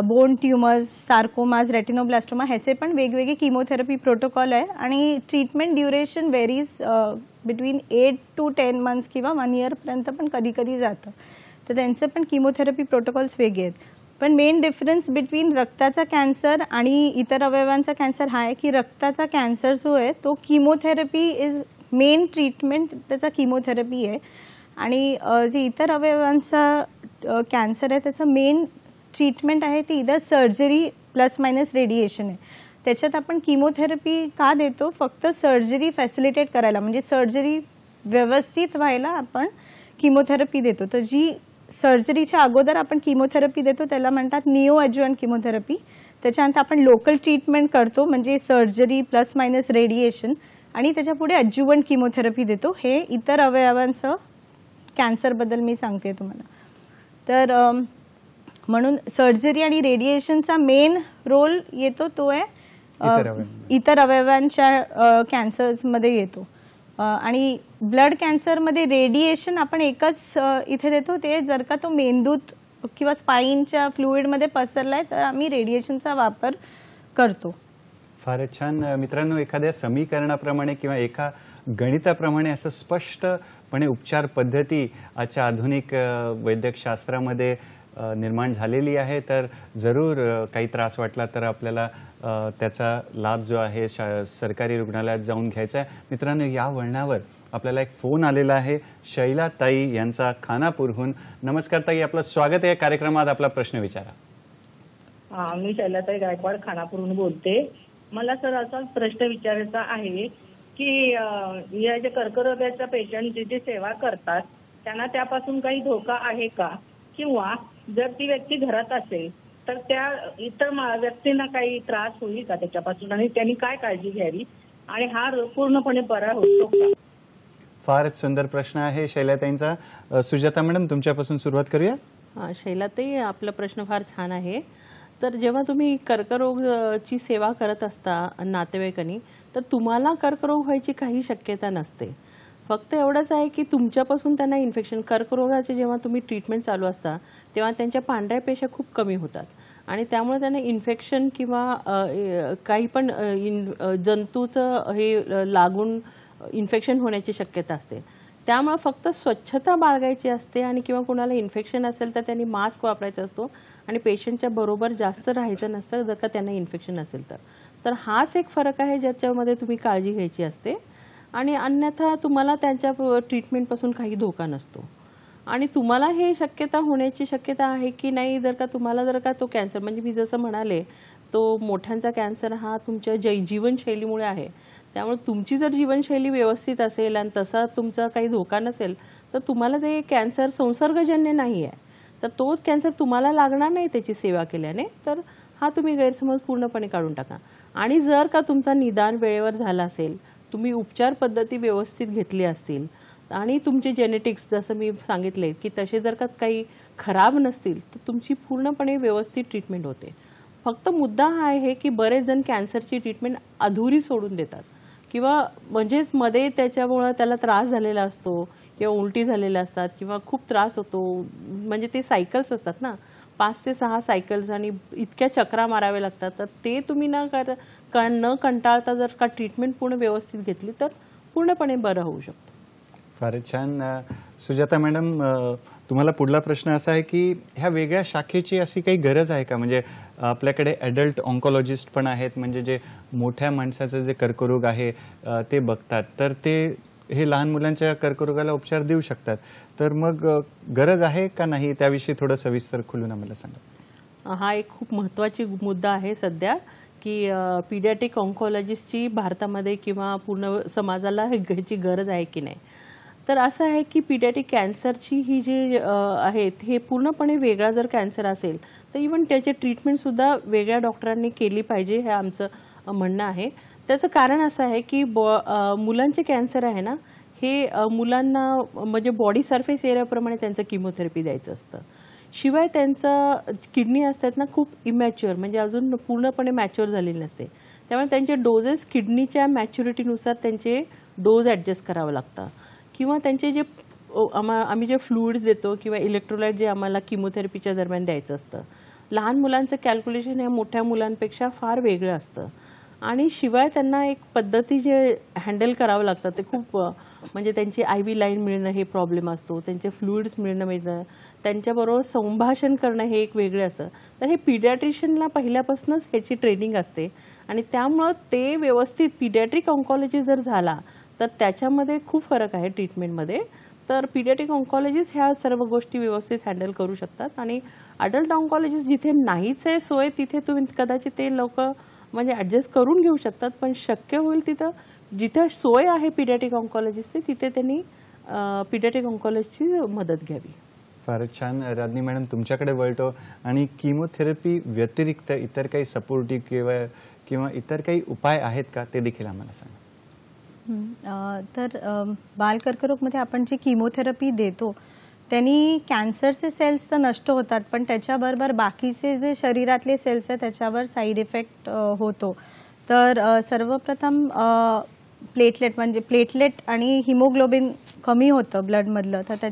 बोन ट्युमर्स, सार्कोमाज, रेटिनोब्लास्टोमा ह्याचे पण वेगवेगळे किमोथेरपी प्रोटोकॉल आहे आणि treatment duration varies between 8 to 10 months किंवा 1 yearपर्यंत पण कधी कधी जातं. तर त्यांचं पण किमोथेरपी प्रोटोकॉल्स वेगळे आहेत. पण मेन डिफरन्स बिटवीन रक्ताचा कॅन्सर आणि इतर अवयवांचा कॅन्सर हा आहे की रक्ताचा कॅन्सर जो आहे तो किमोथेरपी इज मेन ट्रीटमेंट, त्याचा किमोथेरपी आहे. आणि जे इतर अवयवांचा कॅन्सर आहे त्याचं मेन ट्रीटमेंट आहे ती इधर सर्जरी प्लस मायनस रेडिएशन आहे. त्याच्यात आपण किमोथेरपी का देतो, फक्त सर्जरी फॅसिलिटेट करायला म्हणजे सर्जरी व्यवस्थित व्हायला आपण किमोथेरपी देतो. तर जी सर्जरीच्या अगोदर आपण किमोथेरपी देतो त्याला म्हणतात निओ ॲड्ज्युव्हंट किमोथेरपी. त्याच्यानंतर आपण लोकल ट्रीटमेंट करतो म्हणजे सर्जरी प्लस मायनस रेडिएशन आणि त्याच्या पुढे ॲड्ज्युव्हंट किमोथेरपी देतो. हे इतर अवयवांचं कॅन्सरबद्दल मी सांगते तुम्हाला. तर म्हणून सर्जरी आणि रेडिएशनचा मेन रोल येतो तो आहे इतर अवयवांच्या कॅन्सर्समध्ये येतो. आणि ब्लड कॅन्सरमध्ये रेडिएशन आपण एकच इथे देतो, ते जर का तो मेंदूत किंवा स्पाईनच्या फ्लुइडमध्ये पसरलाय तर आम्ही रेडिएशनचा वापर करतो. फारच छान. मित्रांनो, एखाद्या समीकरणाप्रमाणे किंवा एका गणिताप्रमाणे असं स्पष्टपणे उपचार पद्धती आजच्या आधुनिक वैद्यकशास्त्रामध्ये निर्माण झालेली आहे, तर जरूर काही त्रास वाटला तर आपल्याला त्याचा लाभ जो आहे सरकारी रुग्णालयात जाऊन घ्यायचा आहे. मित्रांनो, या वळणावर आपल्याला एक फोन आलेला आहे शैला ताई यांचा खानापूरहून. नमस्कार ताई, आपलं स्वागत आहे कार्यक्रमात. आपला प्रश्न विचारा. मी शैलाताई गायकवाड खानापूरहून बोलते. मला सर असा प्रश्न विचारायचा आहे की या जे कर्करोगाच्या पेशंटची जी सेवा करतात त्यांना त्यापासून काही धोका आहे का, किंवा जर ती व्यक्ती घरात असेल तर त्या इतर व्यक्तींना काही त्रास होईल का त्याच्यापासून, आणि त्यांनी काय काळजी घ्यावी, आणि हा रोग पूर्णपणे बरा होतो का? फारच सुंदर प्रश्न आहे शैलाताईंचा. सुजाता मॅडम, तुमच्यापासून सुरुवात करूया. शैलाताई, आपला प्रश्न फार छान आहे. तर जेव्हा तुम्ही कर्करोगची सेवा करत असता नातेवाईकांनी, तर तुम्हाला कर्करोग व्हायची काही शक्यता नसते. फक्त एवढंच आहे की तुमच्यापासून त्यांना इन्फेक्शन, कर्करोगाचे जेव्हा तुम्ही ट्रीटमेंट चालू असता तेव्हा त्यांच्या पांढऱ्या पेशा खूप कमी होतात आणि त्यामुळे त्यांना इन्फेक्शन किंवा काही पण जंतूचं हे लागून इन्फेक्शन होण्याची शक्यता असते. त्यामुळे फक्त स्वच्छता बाळगायची असते आणि किंवा कुणाला इन्फेक्शन असेल तर त्यांनी मास्क वापरायचा असतो आणि पेशंटच्या बरोबर जास्त राहायचं नसतं जर का त्यांना इन्फेक्शन असेल तर हाच एक फरक आहे ज्याच्यामध्ये तुम्ही काळजी घ्यायची असते. आणि अन्यथा तुम्हाला त्यांच्या ट्रीटमेंटपासून काही धोका नसतो. आणि तुम्हाला हे शक्यता होण्याची शक्यता आहे की नाही, जर का तो कॅन्सर, म्हणजे मी जसं म्हणाले तो मोठ्यांचा कॅन्सर हा तुमच्या जीवनशैलीमुळे आहे. त्यामुळे तुमची जर जीवनशैली व्यवस्थित असेल आणि तसा तुमचा काही धोका नसेल तर तुम्हाला ते कॅन्सर संसर्गजन्य नाही आहे, तर तो कॅन्सर तुम्हाला लागणार नाही त्याची सेवा केल्याने. तर हा तुम्ही गैरसमज पूर्णपणे काढून टाका. आणि जर का तुमचा निदान वेळेवर झाला असेल, तुम्ही उपचार पद्धती व्यवस्थित घेतली असतील आणि तुमचे जेनेटिक्स जसं मी सांगितले की तसे जर का काही खराब नसतील तर तुमची पूर्णपणे व्यवस्थित ट्रीटमेंट होते. फक्त मुद्दा हा आहे की बरेच जण कॅन्सरची ट्रीटमेंट अधुरी सोडून देतात किंवा म्हणजेच मध्ये त्याच्यामुळे त्याला त्रास झालेला असतो किंवा उलटी झालेल्या असतात किंवा खूप त्रास होतो. म्हणजे ते सायकल्स असतात ना, 5 ते 6 सायकल्स आणि इतक्या चक्रा माराव्या लागतात. तर ते तुम्ही न कंटाळता जर का ट्रीटमेंट पूर्ण व्यवस्थित घेतली तर पूर्णपणे बरं होऊ शकतं. फारच छान. सुजाता मॅडम, तुम्हाला पुढला प्रश्न असा आहे की ह्या वेगळ्या शाखेची अशी काही गरज आहे का? म्हणजे आपल्याकडे ॲडल्ट ऑन्कोलॉजिस्ट पण आहेत, म्हणजे जे मोठ्या माणसाचं जे कर्करोग आहे ते बघतात, तर ते हे लहान मुलांच्या कर्करोगाला उपचार देऊ शकतात. तर मग गरज आहे का नाही, त्याविषयी थोडं सविस्तर खुलून आम्हाला सांगा. हा एक खूप महत्त्वाची मुद्दा आहे सध्या की पीडियाट्रिक ऑन्कोलॉजिस्टची भारतामध्ये किंवा पूर्ण समाजाला ह्याची गरज आहे की नाही. तर असं आहे की पीडियाट्रिक कॅन्सरची ही जी आहेत हे पूर्णपणे वेगळा जर कॅन्सर असेल तर इव्हन त्याचे ट्रीटमेंटसुद्धा वेगळ्या डॉक्टरांनी केली पाहिजे, हे आमचं म्हणणं आहे. त्याचं कारण असं आहे की मुलांचे कॅन्सर आहे ना, हे मुलांना म्हणजे बॉडी सरफेस एरियाप्रमाणे त्यांचं किमोथेरपी द्यायचं असतं. शिवाय त्यांचं किडनी असतात ना खूप इमॅच्युअर, म्हणजे अजून पूर्णपणे मॅच्युअर झालेली नसते. त्यामुळे त्यांचे डोजेस किडनीच्या मॅच्युरिटीनुसार त्यांचे डोज ॲडजस्ट करावं लागतं. किंवा त्यांचे जे आम्ही जे फ्लुइड्स देतो किंवा इलेक्ट्रोलाइट जे आम्हाला किमोथेरपीच्या दरम्यान द्यायचं असतं, लहान मुलांचं कॅल्क्युलेशन हे मोठ्या मुलांपेक्षा फार वेगळं असतं. आणि शिवाय त्यांना एक पद्धती जे हँडल करावं लागतं ते खूप, म्हणजे त्यांची IV लाईन मिळणं हे प्रॉब्लेम असतो, त्यांचे फ्लुइड्स मिळणं, त्यांच्याबरोबर संभाषण करणं हे एक वेगळं असतं. तर हे पीडियाट्रिशियनला पहिल्यापासूनच ह्याची ट्रेनिंग असते आणि त्यामुळं ते व्यवस्थित पीडियाट्रिक ऑन्कॉलॉजी जर झाला तर त्याच्यामध्ये खूप फरक आहे ट्रीटमेंटमध्ये. तर पीडियाट्रिक ऑन्कॉलॉजिस्ट ह्या सर्व गोष्टी व्यवस्थित हँडल करू शकतात. आणि अडल्ट ऑन्कॉलॉजिस्ट जिथे नाहीच आहे सोय तिथे तुम्ही कदाचित ते लोक म्हणजे ॲडजस्ट करून घेऊ शकतात, पण शक्य होईल तिथं जिथे सोय आहे पीडियाट्रिक ऑन्कॉलॉजिस्टची तिथे त्यांनी पीडियाट्रिक ऑन्कॉलॉजिस्टची मदत घ्यावी. फारच छान. राजनी मॅडम, तुमच्याकडे वळतो. आणि किमोथेरपी व्यतिरिक्त इतर काही सपोर्टिव्ह किंवा इतर काही उपाय आहेत का, ते देखील आम्हाला सांगा. तर बालकर्करोगमध्ये आपण जी किमोथेरपी देतो त्यांनी कॅन्सरचे सेल्स तर नष्ट होतात, पण त्याच्याबरोबर बाकीचे जे शरीरातले सेल्स आहेत त्याच्यावर साईड इफेक्ट होतो. तर सर्वप्रथम प्लेटलेट म्हणजे प्लेटलेट आणि हिमोग्लोबिन कमी होतं ब्लडमधलं, तर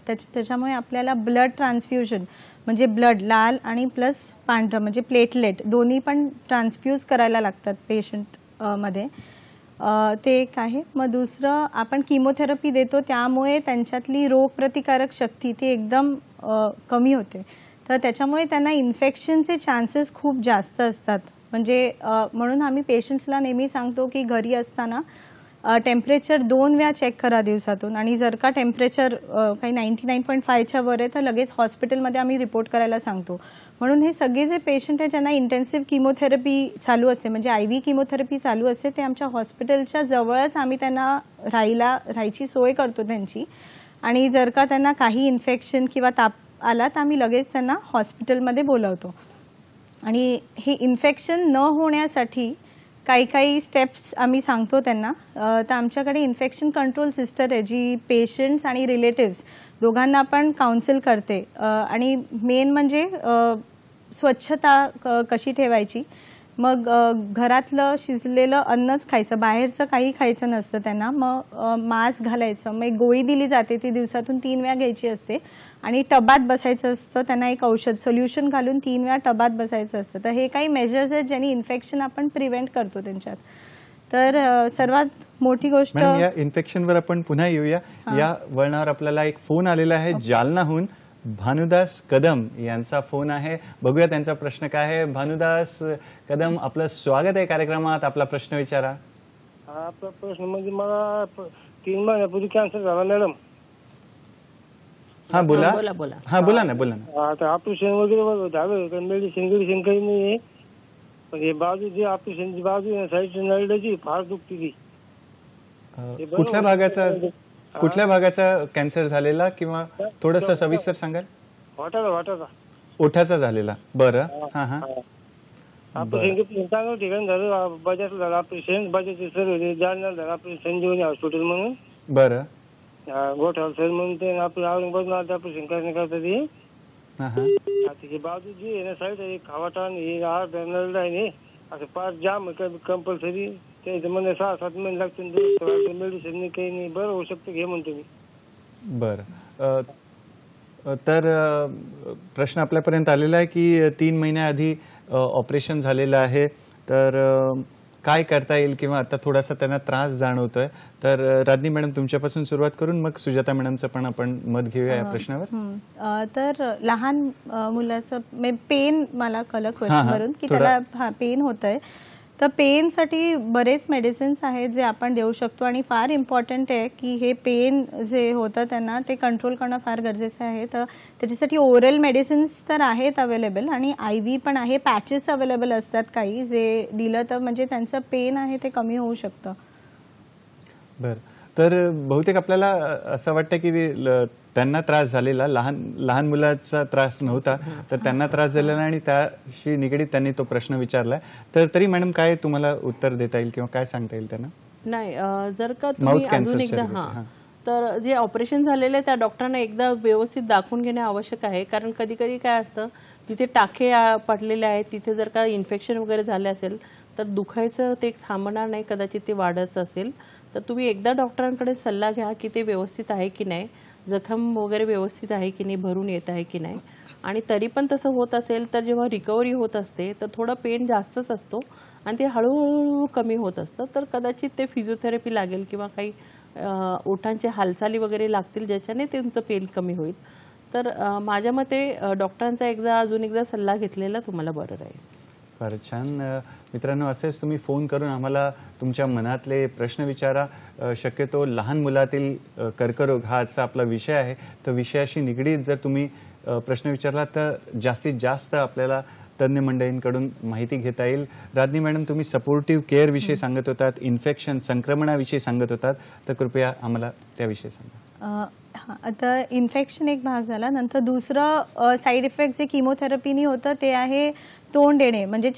त्याच्यामुळे आपल्याला ब्लड ट्रान्सफ्युजन म्हणजे ब्लड लाल आणि प्लस पांढरं म्हणजे प्लेटलेट दोन्ही पण ट्रान्सफ्यूज करायला लागतात पेशंटमध्ये. ते एक आहे. मग दुसरं आपण किमोथेरपी देतो त्यामुळे त्यांच्यातली रोगप्रतिकारक शक्ती ती एकदम कमी होते. तर त्याच्यामुळे त्यांना इन्फेक्शनचे चान्सेस खूप जास्त असतात. म्हणजे म्हणून आम्ही पेशंट्सला नेहमी सांगतो की घरी असताना टेम्परेचर 2 वेळा चेक करा दिवसातून, आणि जर का टेम्परेचर काही 99.5च्या वर आहे तर लगेच हॉस्पिटलमध्ये आम्ही रिपोर्ट करायला सांगतो. म्हणून हे सगळे जे पेशंट आहे ज्यांना इंटेन्सिव्ह किमोथेरपी चालू असते, म्हणजे IV किमोथेरपी चालू असते, ते आमच्या हॉस्पिटलच्या जवळच आम्ही त्यांना राहायची सोय करतो त्यांची. आणि जर का त्यांना काही इन्फेक्शन किंवा ताप आला तर आम्ही लगेच त्यांना हॉस्पिटलमध्ये बोलवतो. आणि हे इन्फेक्शन न होण्यासाठी काही स्टेप्स आम्ही सांगतो त्यांना. तर आमच्याकडे इन्फेक्शन कंट्रोल सिस्टर आहे जी पेशंट्स आणि रिलेटिव्स दोघांना पण काउन्सिल करते. आणि मेन म्हणजे स्वच्छता कशी ठेवायची. मग घरातलं शिजलेलं अन्नच खायचं, बाहेरचं काही खायचं नसतं त्यांना. मग मास्क घालायचं, मग एक गोळी दिली जाते, ती दिवसातून 3 वेळा घ्यायची असते. आणि टबात बसायचं असतं, त्यांना एक औषध सोल्युशन घालून 3 वेळा टबात बसायचं असतं. तर हे काही मेजर्स आहेत ज्यांनी इन्फेक्शन आपण प्रिव्हेंट करतो त्यांच्यात. तर सर्वात मोठी गोष्ट या इन्फेक्शनवर आपण पुन्हा येऊया. या वळणावर आपल्याला एक फोन आलेला आहे जालनाहून. भानुदास कदम यांचा फोन आहे. बघूया त्यांचा प्रश्न काय आहे. भानुदास कदम, आपलं स्वागत आहे कार्यक्रमात. आपला प्रश्न विचारा. आपला प्रश्न म्हणजे मला 3 महिन्यापूर्वी कॅन्सर झाला मॅडम. हा बोला. बोला. हा बोला ना. आता ऑपरेशन वगैरे झालं, मेडिसिन काही नाही. पण हे बाजू जे ऑपरेशनची बाजू साईडची नळल्याची फार दुखती ती. कुठल्या भागाचा कॅन्सर झालेला किंवा थोडंसं सविस्तर सांगाल? वाटाचा ओठाचा झालेला. बरं. हा. ऑपरेशन चांगलं ठिकाण झालं. बजाजला झालं ऑपरेशन, बजाजचे सर होते, जालन्याला झालं ऑपरेशन संजीवनी हॉस्पिटल म्हणून. बरं. गोठाळ सर म्हणून ते आपलं औरंगाबाद ऑपरेशन करण्याकरता ते. त्याची बाजू जी आहे ना साईड आहे खावाटा आणि नळला आहे, असं पाच जाम कंपल्सरी. त्याचं म्हणजे 6-7 महिने लागतील मेडिसिन काही नाही. बरं होऊ शकतं घे म्हणतो मी. बरं. तर प्रश्न आपल्यापर्यंत आलेला आहे की 3 महिन्याआधी ऑपरेशन झालेलं आहे, तर काय करता येईल किंवा आता थोडासा त्यांना त्रास जाणवतोय. तर राजनी मॅडम तुमच्यापासून सुरुवात करून मग सुजाता मॅडमचं पण आपण मत घेऊया या प्रश्नावर. तर लहान मुलाचं पेन मला कळलं क्वेश्चनवरून की त्याला पेन होत आहे. तर पेनसाठी बरेच मेडिसिन्स आहेत जे आपण देऊ शकतो. आणि फार इम्पॉर्टंट आहे की हे पेन जे होतं त्यांना ते कंट्रोल करणं फार गरजेचं आहे. तर त्याच्यासाठी ओरल मेडिसिन्स तर आहेत अवेलेबल, आणि IV पण आहे. पॅचेस अवेलेबल असतात काही, जे दिलं तर म्हणजे त्यांचं पेन आहे ते कमी होऊ शकतं. बरं. तर बहुतेक आपल्याला असं वाटतं की त्यांना त्रास झालेला, लहान मुलाचा त्रास नव्हता, तर त्यांना त्रास झालेला आणि त्याशी निगडीत त्यांनी तो प्रश्न विचारलाय. तर तरी मॅडम काय तुम्हाला उत्तर देता येईल किंवा काय सांगता येईल त्यांना? नाही, जर का तुम्ही अजून एकदा तर जे ऑपरेशन झालेले त्या डॉक्टरांना एकदा व्यवस्थित दाखवून घेणे आवश्यक आहे. कारण कधी कधी काय असतं, तिथे टाके पडलेले आहेत, तिथे जर का इन्फेक्शन वगैरे झाले असेल तर दुखायचं ते थांबणार नाही, कदाचित ते वाढत असेल. तर तुम्ही एकदा डॉक्टरांकडे सल्ला घ्या की ते व्यवस्थित आहे की नाही, जखम वगैरे व्यवस्थित आहे की नाही, भरून येत आहे की नाही. आणि तरी पण तसं होत असेल तर जेव्हा रिकव्हरी होत असते तर थोडं पेन जास्तच असतो आणि ते हळूहळू कमी होत असतं. तर कदाचित ते फिजिओथेरपी लागेल किंवा काही ओठांच्या हालचाली वगैरे लागतील ज्याच्याने तुमचं पेन कमी होईल. तर माझ्या मते डॉक्टरांचा अजून एकदा सल्ला घेतलेला तुम्हाला बरं राहील. फारच छान. मित्रांनो, असेच तुम्ही फोन करून आम्हाला तुमच्या मनातले प्रश्न विचारा. शक्यतो लहान मुलातील कर्करोग हा आजचा आपला विषय आहे. तर विषयाशी निगडीत जर तुम्ही प्रश्न विचारला तर जास्तीत जास्त आपल्याला तज्ज्ञ मंडळींकडून माहिती घेता येईल. राजनी मॅडम, तुम्ही सपोर्टिव्ह केअर विषयी सांगत होतात, इन्फेक्शन संक्रमणाविषयी सांगत होतात, तर कृपया आम्हाला त्याविषयी सांगा. आता इन्फेक्शन एक भाग झाला. नंतर दुसरं साईड इफेक्ट जे किमोथेरपीनी होतं ते आहे तोंड येणे, म्हणजे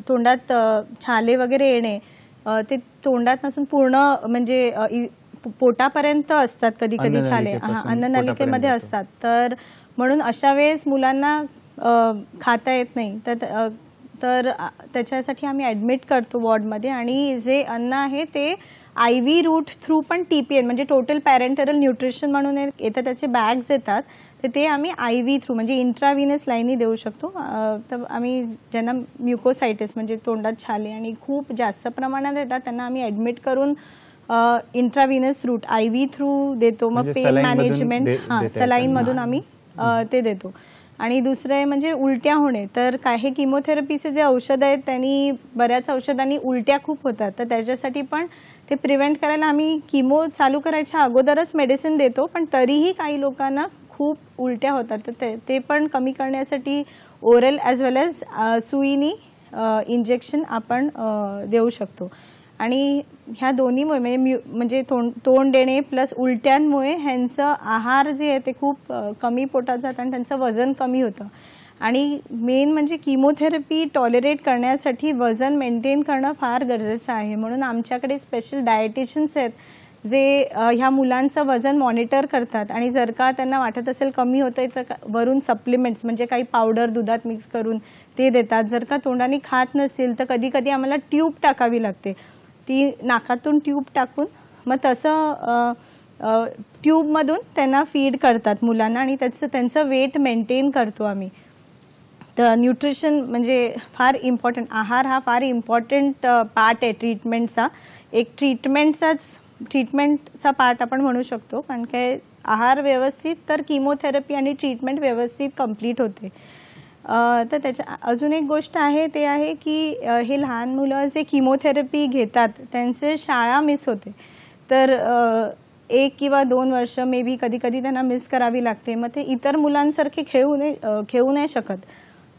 तोंडात छाले वगैरे येणे. ते तोंडात नसून पूर्ण म्हणजे पोटापर्यंत असतात कधी कधी छाले, अन्ननलिकेमध्ये असतात. तर म्हणून अशा वेळेस मुलांना खाता येत नाही. तर त्याच्यासाठी आम्ही ॲडमिट करतो वॉर्डमध्ये, आणि जे अन्न आहे ते IV रूट थ्रू पण TPN म्हणजे टोटल पॅरेंटरल न्यूट्रिशन म्हणून येतं, त्याचे बॅग्स येतात. तर ते आम्ही IV थ्रू म्हणजे इंट्राव्हिनस लाईनी देऊ शकतो. तर आम्ही ज्यांना म्युकोसायटिस म्हणजे तोंडात छाले आणि खूप जास्त प्रमाणात येतात त्यांना आम्ही ॲडमिट करून इंट्राव्हिनस रूट IV थ्रू देतो. मग पेन मॅनेजमेंट सलाईनमधून आम्ही ते देतो. आणि दुसरं आहे म्हणजे उलट्या होणे. तर काही किमोथेरपीचे जे औषध आहेत त्यांनी बऱ्याच औषधांनी उलट्या खूप होतात, तर त्याच्यासाठी पण ते प्रिव्हेंट करायला आम्ही किमो चालू करायच्या अगोदरच मेडिसिन देतो, पण तरीही काही लोकांना खूप उलट्या होतात, तर ते पण कमी करण्यासाठी ओरल ॲज वेल एज सुईनी इंजेक्शन आपण देऊ शकतो. आणि ह्या दोन्हीमुळे म्हणजे तोंड देणे प्लस उलट्यांमुळे ह्यांचं आहार जे आहे ते खूप कमी पोटात जातं आणि त्यांचं वजन कमी होतं. आणि मेन म्हणजे किमोथेरपी टॉलरेट करण्यासाठी वजन मेंटेन करणं फार गरजेचं आहे. म्हणून आमच्याकडे स्पेशल डायटिशियन्स आहेत जे ह्या मुलांचं वजन मॉनिटर करतात आणि जर का त्यांना वाटत असेल कमी होतंय तर वरून सप्लिमेंट्स म्हणजे काही पावडर दुधात मिक्स करून ते देतात. जर का तोंडाने खात नसतील तर कधी कधी आम्हाला ट्यूब टाकावी लागते, ती नाकातून ट्यूब टाकून मग तसं ट्यूबमधून त्यांना फीड करतात मुलांना आणि त्यांचं वेट मेंटेन करतो आम्ही. तर न्यूट्रिशन म्हणजे फार इम्पॉर्टंट, आहार हा फार इम्पॉर्टंट पार्ट आहे ट्रीटमेंटचा. एक ट्रीटमेंटचा पार्ट आपण म्हणू शकतो, कारण काय आहार व्यवस्थित तर किमोथेरपी आणि ट्रीटमेंट व्यवस्थित कंप्लीट होते. तर त्याच्या अजून एक गोष्ट आहे ते आहे की हे लहान मुलं जे किमोथेरपी घेतात त्यांचे शाळा मिस होते, तर 1 किंवा 2 वर्ष मे बी कधी कधी त्यांना मिस करावी लागते. मग ते इतर मुलांसारखे खेळू नाही शकत,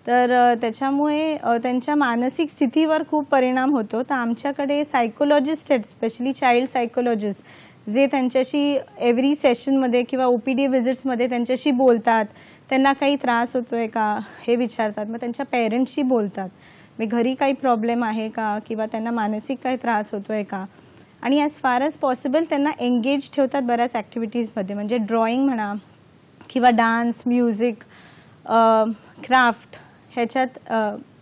तर त्याच्यामुळे त्यांच्या मानसिक स्थितीवर खूप परिणाम होतो. तर आमच्याकडे सायकोलॉजिस्ट आहेत, स्पेशली चाइल्ड सायकोलॉजिस्ट, जे त्यांच्याशी एव्हरी सेशनमध्ये किंवा OPD व्हिजिट्समध्ये त्यांच्याशी बोलतात, त्यांना काही त्रास होतोय का हे विचारतात, मग त्यांच्या पेरेंट्सशी बोलतात, मग घरी काही प्रॉब्लेम आहे का किंवा त्यांना मानसिक काही त्रास होतोय का. आणि ॲज फार ॲज पॉसिबल त्यांना एंगेज ठेवतात बऱ्याच ॲक्टिव्हिटीजमध्ये, म्हणजे ड्रॉइंग म्हणा किंवा डान्स, म्युझिक, क्राफ्ट ह्याच्यात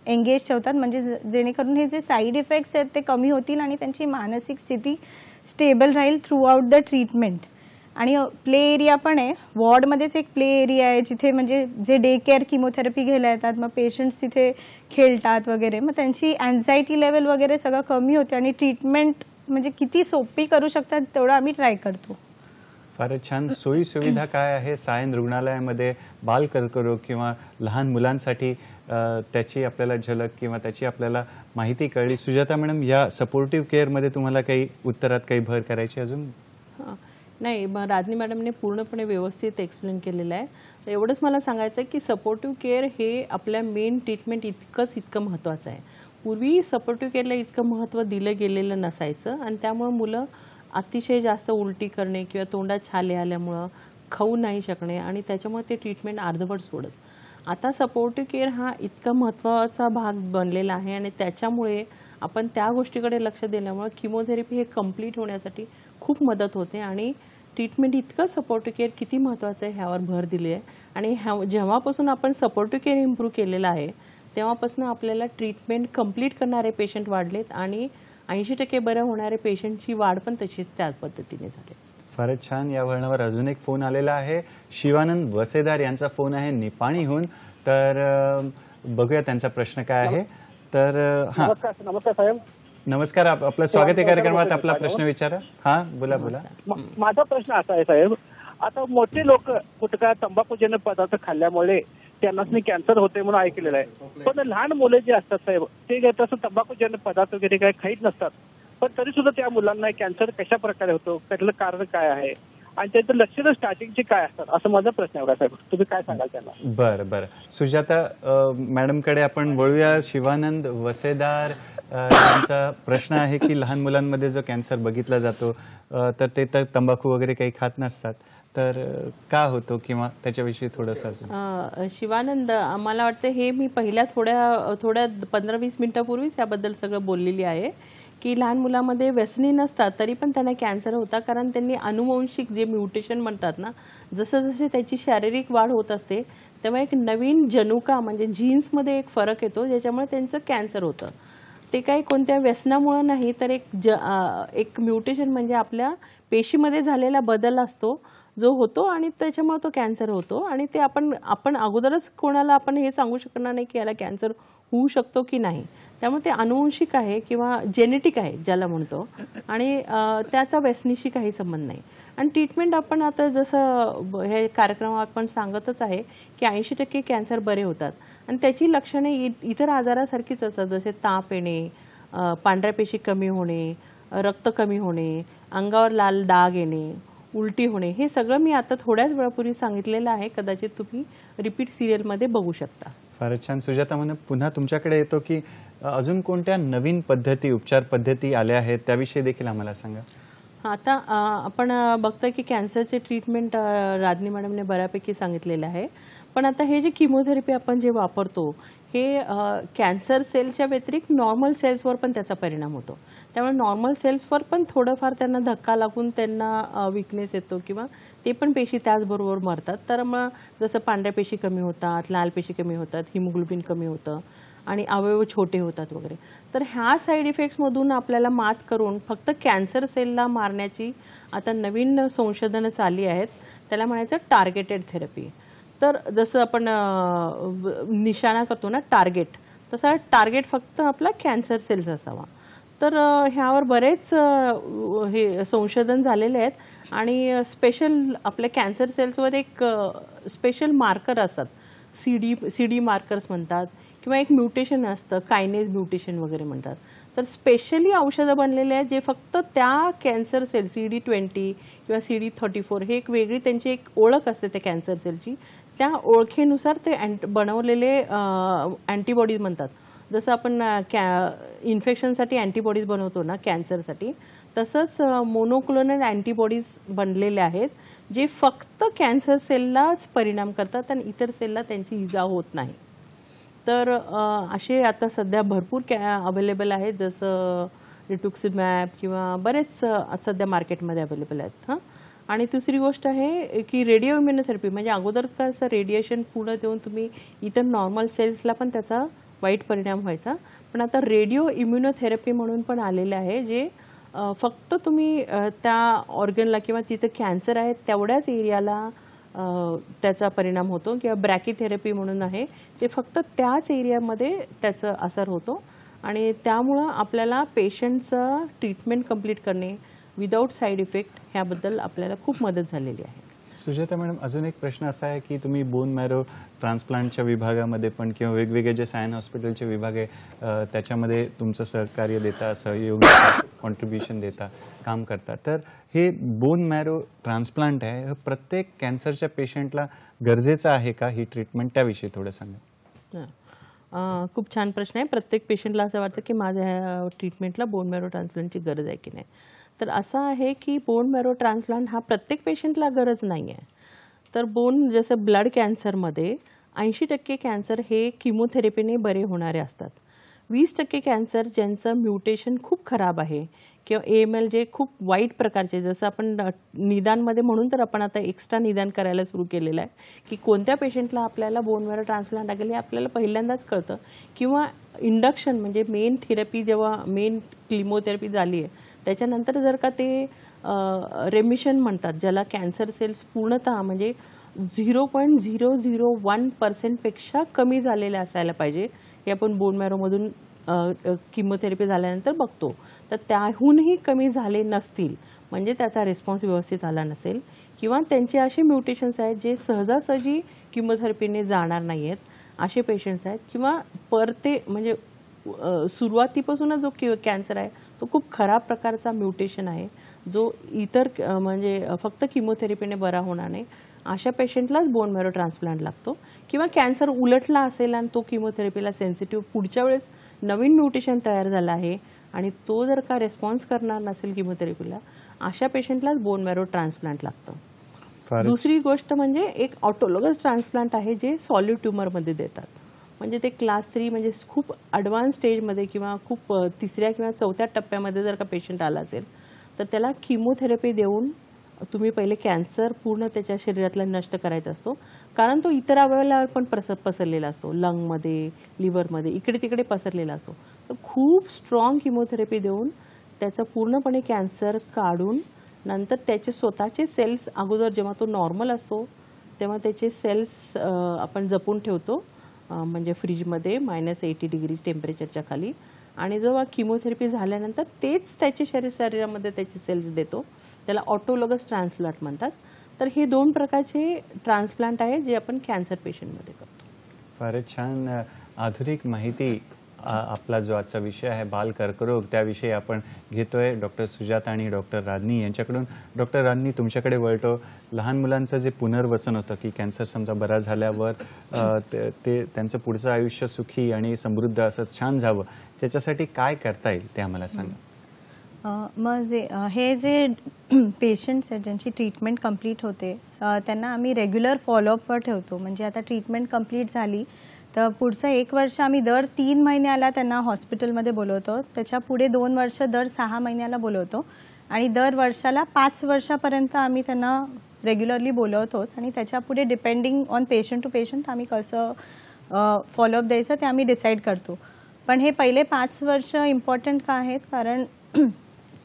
एंगेज ठेवतात, म्हणजे जेणेकरून हे जे साईड इफेक्ट्स आहेत ते कमी होतील आणि त्यांची मानसिक स्थिती स्टेबल राहील थ्रू आउट द ट्रीटमेंट. आणि प्ले एरिया पण आहे, वॉर्डमध्येच एक प्ले एरिया आहे जिथे म्हणजे जे डे केअर किमोथेरपी घ्यायला येतात, मग पेशंट्स तिथे खेळतात वगैरे, मग त्यांची अँझायटी लेवल वगैरे सगळं कमी होते आणि ट्रीटमेंट म्हणजे किती सोपी करू शकतात तेवढं आम्ही ट्राय करतो. फारच छान. सोयी सुविधा काय आहे सायन रुग्णालयामध्ये बाल कर्करोग किंवा लहान मुलांसाठी, त्याची आपल्याला झलक किंवा त्याची आपल्याला माहिती कळली. सुजाता मॅडम, या सपोर्टिव्ह केअरमध्ये तुम्हाला काही उत्तरात काही भर करायची अजून? नाही, मग राजनी मॅडमने पूर्णपणे व्यवस्थित एक्सप्लेन केलेलं आहे. तर एवढंच मला सांगायचं आहे की सपोर्टिव्ह केअर हे आपल्या मेन ट्रीटमेंट इतकं महत्त्वाचं आहे. पूर्वी सपोर्टिव्ह केअरला इतकं महत्त्व दिलं गेलेलं नसायचं आणि त्यामुळे मुलं अतिशय जास्त उलटी करणे किंवा तोंडात छाले आल्यामुळं खाऊ नाही शकणे आणि त्याच्यामुळे ते ट्रीटमेंट अर्धवट सोडत. आता सपोर्टिव्ह केअर हा इतका महत्त्वाचा भाग बनलेला आहे आणि त्याच्यामुळे आपण त्या गोष्टीकडे लक्ष दिल्यामुळे किमोथेरपी हे कंप्लीट होण्यासाठी खूप मदत होते आणि ट्रीटमेंट इतकं सपोर्टिव्ह केअर किती महत्त्वाचं आहे ह्यावर भर दिली आहे. आणि जेव्हापासून आपण सपोर्टिव्ह केअर इम्प्रूव्ह केलेलं आहे तेव्हापासून आपल्याला ट्रीटमेंट कंप्लीट करणारे पेशंट वाढलेत आणि 80% बरं होणारे पेशंटची वाढ पण तशीच त्याच पद्धतीने झाली. फारच छान. या वळणावर अजून एक फोन आलेला आहे. शिवानंद वसेदार यांचा फोन आहे निपाणीहून. तर बघूया त्यांचा प्रश्न काय आहे. तर हा, नमस्कार साहेब. नमस्कार, आपलं स्वागत आहे कार्यक्रमात. आपला प्रश्न विचारा. हा, बोला. माझा प्रश्न असा आहे साहेब, आता मोठे लोक गुटखा तंबाखूजन्य पदार्थ खाल्ल्यामुळे त्यांना कॅन्सर होते म्हणून ऐकलेलं आहे, पण लहान मुले जे असतात साहेब ते तसं तंबाखूजन्य पदार्थ वगैरे काही खाईत नसतात, पण तरी सुद्धा त्या मुलांना कॅन्सर कशा प्रकारे होतो, त्यातलं कारण काय आहे आणि त्याचं लक्षणं स्टार्टिंगची काय असतात, असं माझा प्रश्न आहे साहेब. तुम्ही काय सांगाल त्यांना? बरं. सुजाता मॅडमकडे आपण वळूया. शिवानंद वसेदार यांचा प्रश्न आहे की लहान मुलांमध्ये जो कॅन्सर बघितला जातो तर ते तर तंबाखू वगैरे काही खात नसतात, तर का होतो किंवा त्याच्याविषयी थोडंसं. शिवानंद, मला वाटतं हे मी पहिल्या थोड्या 15-20 मिनिटापूर्वीच याबद्दल सगळं बोललेली आहे की लहान मुलामध्ये व्यसनी नसतात तरी पण त्यांना कॅन्सर होता, कारण त्यांनी अनुवंशिक जे म्युटेशन म्हणतात ना, जसं त्याची शारीरिक वाढ होत असते तेव्हा एक नवीन जनुका म्हणजे जीन्समध्ये एक फरक येतो ज्याच्यामुळे त्यांचं कॅन्सर होतं. ते काही कोणत्या व्यसनामुळे नाही, तर एक म्युटेशन म्हणजे आपल्या पेशीमध्ये झालेला बदल असतो जो होतो आणि त्याच्यामुळे तो कॅन्सर होतो. आणि ते आपण अगोदरच कोणाला आपण हे सांगू शकणार नाही की याला कॅन्सर होऊ शकतो की नाही. त्यामुळे ते अनुवंशिक आहे किंवा जेनेटिक आहे ज्याला म्हणतो, आणि त्याचा व्यसनीशी काही संबंध नाही. आणि ट्रीटमेंट आपण आता जसं हे कार्यक्रमात आपण सांगतच आहे की 80% कॅन्सर बरे होतात, आणि त्याची लक्षणे इतर आजारासारखीच असतात, जसे ताप येणे, पांढऱ्या पेशी कमी होणे, रक्त कमी होणे, अंगावर लाल डाग येणे, उलटी होणे, हे सगळं मी आता थोड्याच वेळापूर्वी सांगितलेलं आहे. कदाचित तुम्ही रिपीट सिरियलमध्ये बघू शकता. फारच छान सुजाता. म्हणून पुन्हा तुमच्याकडे येतो की अजून कोणत्या नवीन पद्धती, उपचार पद्धती आल्या आहेत त्याविषयी देखील आम्हाला सांगा. आता आपण बघतोय की कॅन्सरचे ट्रीटमेंट राजनी मॅडमने बऱ्यापैकी सांगितलेलं आहे. पण आता हे जे किमोथेरपी आपण जे वापरतो हे कॅन्सर सेलच्या व्यतिरिक्त नॉर्मल सेल्सवर पण त्याचा परिणाम होतो. त्यामुळे नॉर्मल सेल्सवर पण थोडंफार त्यांना धक्का लागून त्यांना विकनेस येतो किंवा ते पण पेशी त्याचबरोबर मरतात. तर मग जसं पांढऱ्या पेशी कमी होतात, लाल पेशी कमी होतात, हिमोग्लोबिन कमी होतं आणि अवयव छोटे होतात वगैरे. तर ह्या साईड इफेक्ट्समधून आपल्याला मात करून फक्त कॅन्सर सेलला मारण्याची आता नवीन संशोधनं चालली आहेत. त्याला म्हणायचं टार्गेटेड थेरपी. तर जसं आपण निशाणा करतो ना टार्गेट, तसा टार्गेट फक्त आपला कॅन्सर सेल्स असावा. तर ह्यावर बरेच हे संशोधन झालेले आहेत आणि स्पेशल आपल्या कॅन्सर सेल्सवर एक स्पेशल मार्कर असतात, CD मार्कर्स म्हणतात, किंवा एक म्युटेशन असतं, कायनेज म्युटेशन वगैरे म्हणतात. तर स्पेशली औषधं बनलेले आहेत जे फक्त त्या कॅन्सर सेल CD20 किंवा CD34 हे एक वेगळी त्यांची एक ओळख असते त्या कॅन्सर सेलची. त्या ओळखीनुसार ते बनवलेले अँटीबॉडीज म्हणतात. जसं आपण इन्फेक्शनसाठी अँटीबॉडीज बनवतो ना कॅन्सरसाठी, तसंच मोनोक्लोनल अँटीबॉडीज बनलेले आहेत जे फक्त कॅन्सर सेललाच परिणाम करतात आणि इतर सेलला त्यांची इजा होत नाही. तर असे आता सध्या भरपूर अवेलेबल आहेत, जसं रिटुक्सिमॅब किंवा बरेच सध्या मार्केटमध्ये अवेलेबल आहेत. आणि दुसरी गोष्ट आहे की रेडिओ इम्युनोथेरपी, म्हणजे अगोदर कसं रेडिएशन पूर्ण देऊन तुम्ही इतर नॉर्मल सेल्सला पण त्याचा वाईट परिणाम व्हायचा, पण आता रेडिओ इम्युनोथेरपी म्हणून पण आलेलं आहे जे फक्त तुम्ही त्या ऑर्गनला किंवा तिथं कॅन्सर आहे तेवढ्याच एरियाला त्याचा परिणाम होतो, किंवा ब्रॅकीथेरपी म्हणून आहे ते फक्त त्याच एरियामध्ये त्याचा असर होतो. आणि त्यामुळं आपल्याला पेशंटचं ट्रीटमेंट कंप्लीट करणे विदाऊट साईड इफेक्ट ह्याबद्दल आपल्याला खूप मदत झालेली आहे. सुजाता मॅडम, अजून एक प्रश्न असा आहे की तुम्ही बोन मॅरो ट्रान्सप्लांटच्या विभागामध्ये पण किंवा वेगवेगळे जे सायन हॉस्पिटलचे विभाग आहे त्याच्यामध्ये तुमचं सहकार्य देता, सहयोग कॉन्ट्रीब्युशन देता, काम करता. तर हे बोन मॅरो ट्रान्सप्लांट आहे प्रत्येक कॅन्सरच्या पेशंटला गरजेचं आहे का ही ट्रीटमेंट, त्याविषयी थोडं सांगा. खूप छान प्रश्न आहे. प्रत्येक पेशंटला असं वाटतं की माझ्या ट्रीटमेंटला बोन मॅरो ट्रान्सप्लांटची गरज आहे की नाही. तर असं आहे की बोन मॅरो ट्रान्सप्लांट हा प्रत्येक पेशंटला गरज नाही आहे. तर बोन जसं ब्लड कॅन्सरमध्ये 80% कॅन्सर हे किमोथेरपीने बरे होणारे असतात. 20% कॅन्सर ज्यांचं म्युटेशन खूप खराब आहे किंवा AML जे खूप वाईट प्रकारचे, जसं आपण निदानमध्ये म्हणून तर आपण आता एक्स्ट्रा निदान करायला सुरू केलेलं आहे की कोणत्या पेशंटला आपल्याला बोन मॅरो ट्रान्सप्लांट लागेल हे आपल्याला पहिल्यांदाच कळतं. किंवा इंडक्शन म्हणजे मेन थेरपी, जेव्हा मेन किमोथेरपी झाली आहे त्याच्यानंतर जर का ते रेमिशन म्हणतात, ज्याला कॅन्सर सेल्स पूर्णतः म्हणजे 0.001% पेक्षा कमी झालेले असायला पाहिजे, हे आपण बोन मॅरोमधून किमोथेरपी झाल्यानंतर बघतो. तर त्याहूनही कमी झाले नसतील म्हणजे त्याचा रिस्पॉन्स व्यवस्थित आला नसेल, किंवा त्यांचे असे म्युटेशन्स आहेत जे सहजासहजी किमोथेरपीने जाणार नाही आहेत, असे पेशंट्स आहेत. किंवा परते म्हणजे सुरुवातीपासूनच जो कॅन्सर आहे तो खूप खराब प्रकारचा म्युटेशन आहे जो इतर म्हणजे फक्त किमोथेरपीने बरा होणार नाही, अशा पेशंटलाच बोन मॅरो ट्रान्सप्लांट लागतो. किंवा कॅन्सर उलटला असेल आणि तो किमोथेरपीला सेन्सिटिव्ह, पुढच्या वेळेस नवीन म्युटेशन तयार झाला आहे आणि तो जर का रिस्पॉन्स करणार नसेल किमोथेरपीला, अशा पेशंटलाच बोन मॅरो ट्रान्सप्लांट लागतं. दुसरी गोष्ट म्हणजे एक ऑटोलॉगस ट्रान्सप्लांट आहे जे सॉलिड ट्यूमरमध्ये देतात. म्हणजे ते क्लास 3 म्हणजे खूप ॲडव्हान्स स्टेजमध्ये किंवा खूप तिसऱ्या किंवा चौथ्या टप्प्यामध्ये जर का पेशंट आला असेल तर त्याला किमोथेरपी देऊन तुम्ही पहिले कॅन्सर पूर्ण त्याच्या शरीरातला नष्ट करायचा असतो, कारण तो इतर अवयवाला पण पसरलेला असतो, लंगमध्ये, लिव्हरमध्ये, इकडे तिकडे पसरलेला असतो. तर खूप स्ट्रॉंग किमोथेरपी देऊन त्याचं पूर्णपणे कॅन्सर काढून नंतर त्याचे स्वतःचे सेल्स, अगोदर जेव्हा तो नॉर्मल असतो तेव्हा त्याचे सेल्स आपण जपून ठेवतो म्हणजे फ्रीजमध्ये -80 डिग्री टेम्परेचरच्या खाली, आणि जेव्हा किमोथेरपी झाल्यानंतर तेच त्याच्या शरीरामध्ये त्याचे सेल्स देतो. त्याला ऑटोलॉगस ट्रान्सप्लांट म्हणतात. तर हे 2 प्रकारचे ट्रान्सप्लांट आहे जे आपण कॅन्सर पेशंटमध्ये करतो. फारच छान आधुनिक माहिती. आपला जो आजचा विषय आहे बाल कर्करोग, त्याविषयी आपण घेतोय. डॉक्टर सुजाता आणि डॉक्टर राधनी यांच्याकडून. डॉक्टर राधनी, तुमच्याकडे वळतो. लहान मुलांचं जे पुनर्वसन होतं की कॅन्सर समजा बरा झाल्यावर ते त्यांचं पुढचं आयुष्य सुखी आणि समृद्ध असं छान जावं, त्याच्यासाठी काय करता येईल ते आम्हाला सांगा. मग हे जे पेशंट्स आहेत ज्यांची ट्रीटमेंट कंप्लीट होते त्यांना आम्ही रेग्युलर फॉलोअपवर ठेवतो. म्हणजे आता ट्रीटमेंट कंप्लीट झाली तर पुढचं 1 वर्ष आम्ही दर 3 महिन्याला त्यांना हॉस्पिटलमध्ये बोलवतो. त्याच्या पुढे 2 वर्ष दर 6 महिन्याला बोलवतो, आणि दर वर्षाला 5 वर्षापर्यंत आम्ही त्यांना रेग्युलरली बोलवतोच. आणि त्याच्या पुढे depending on patient to patient आम्ही कसं फॉलोअप द्यायचं ते आम्ही डिसाईड करतो. पण हे पहिले 5 वर्ष इम्पॉर्टंट का आहेत, कारण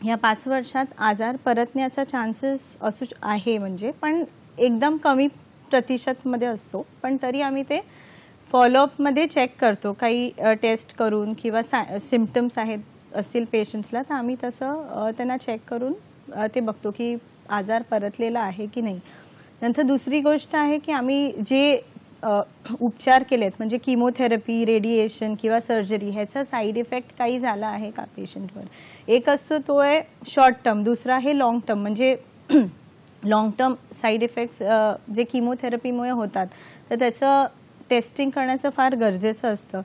या 5 वर्षात आजार परतण्याचा चान्सेस असू आहे, म्हणजे पण एकदम कमी प्रतिशतमध्ये असतो. पण तरी आम्ही ते फॉलोअपमध्ये चेक करतो, काही टेस्ट करून किंवा सिम्पटम्स आहेत असतील पेशंट्सला, तर आम्ही तसं त्यांना चेक करून ते बघतो की आजार परतलेला आहे की नाही. नंतर दुसरी गोष्ट आहे की आम्ही जे उपचार केलेत, म्हणजे किमोथेरपी, रेडिएशन किंवा सर्जरी, ह्याचा साईड इफेक्ट काही झाला आहे का पेशंटवर. एक असतो तो आहे शॉर्ट टर्म, दुसरा आहे लॉंग टर्म. म्हणजे लॉंग टर्म साईड इफेक्ट्स जे किमोथेरपीमुळे होतात तर त्याचं टेस्टिंग करण्याचं फार गरजेचं असतं.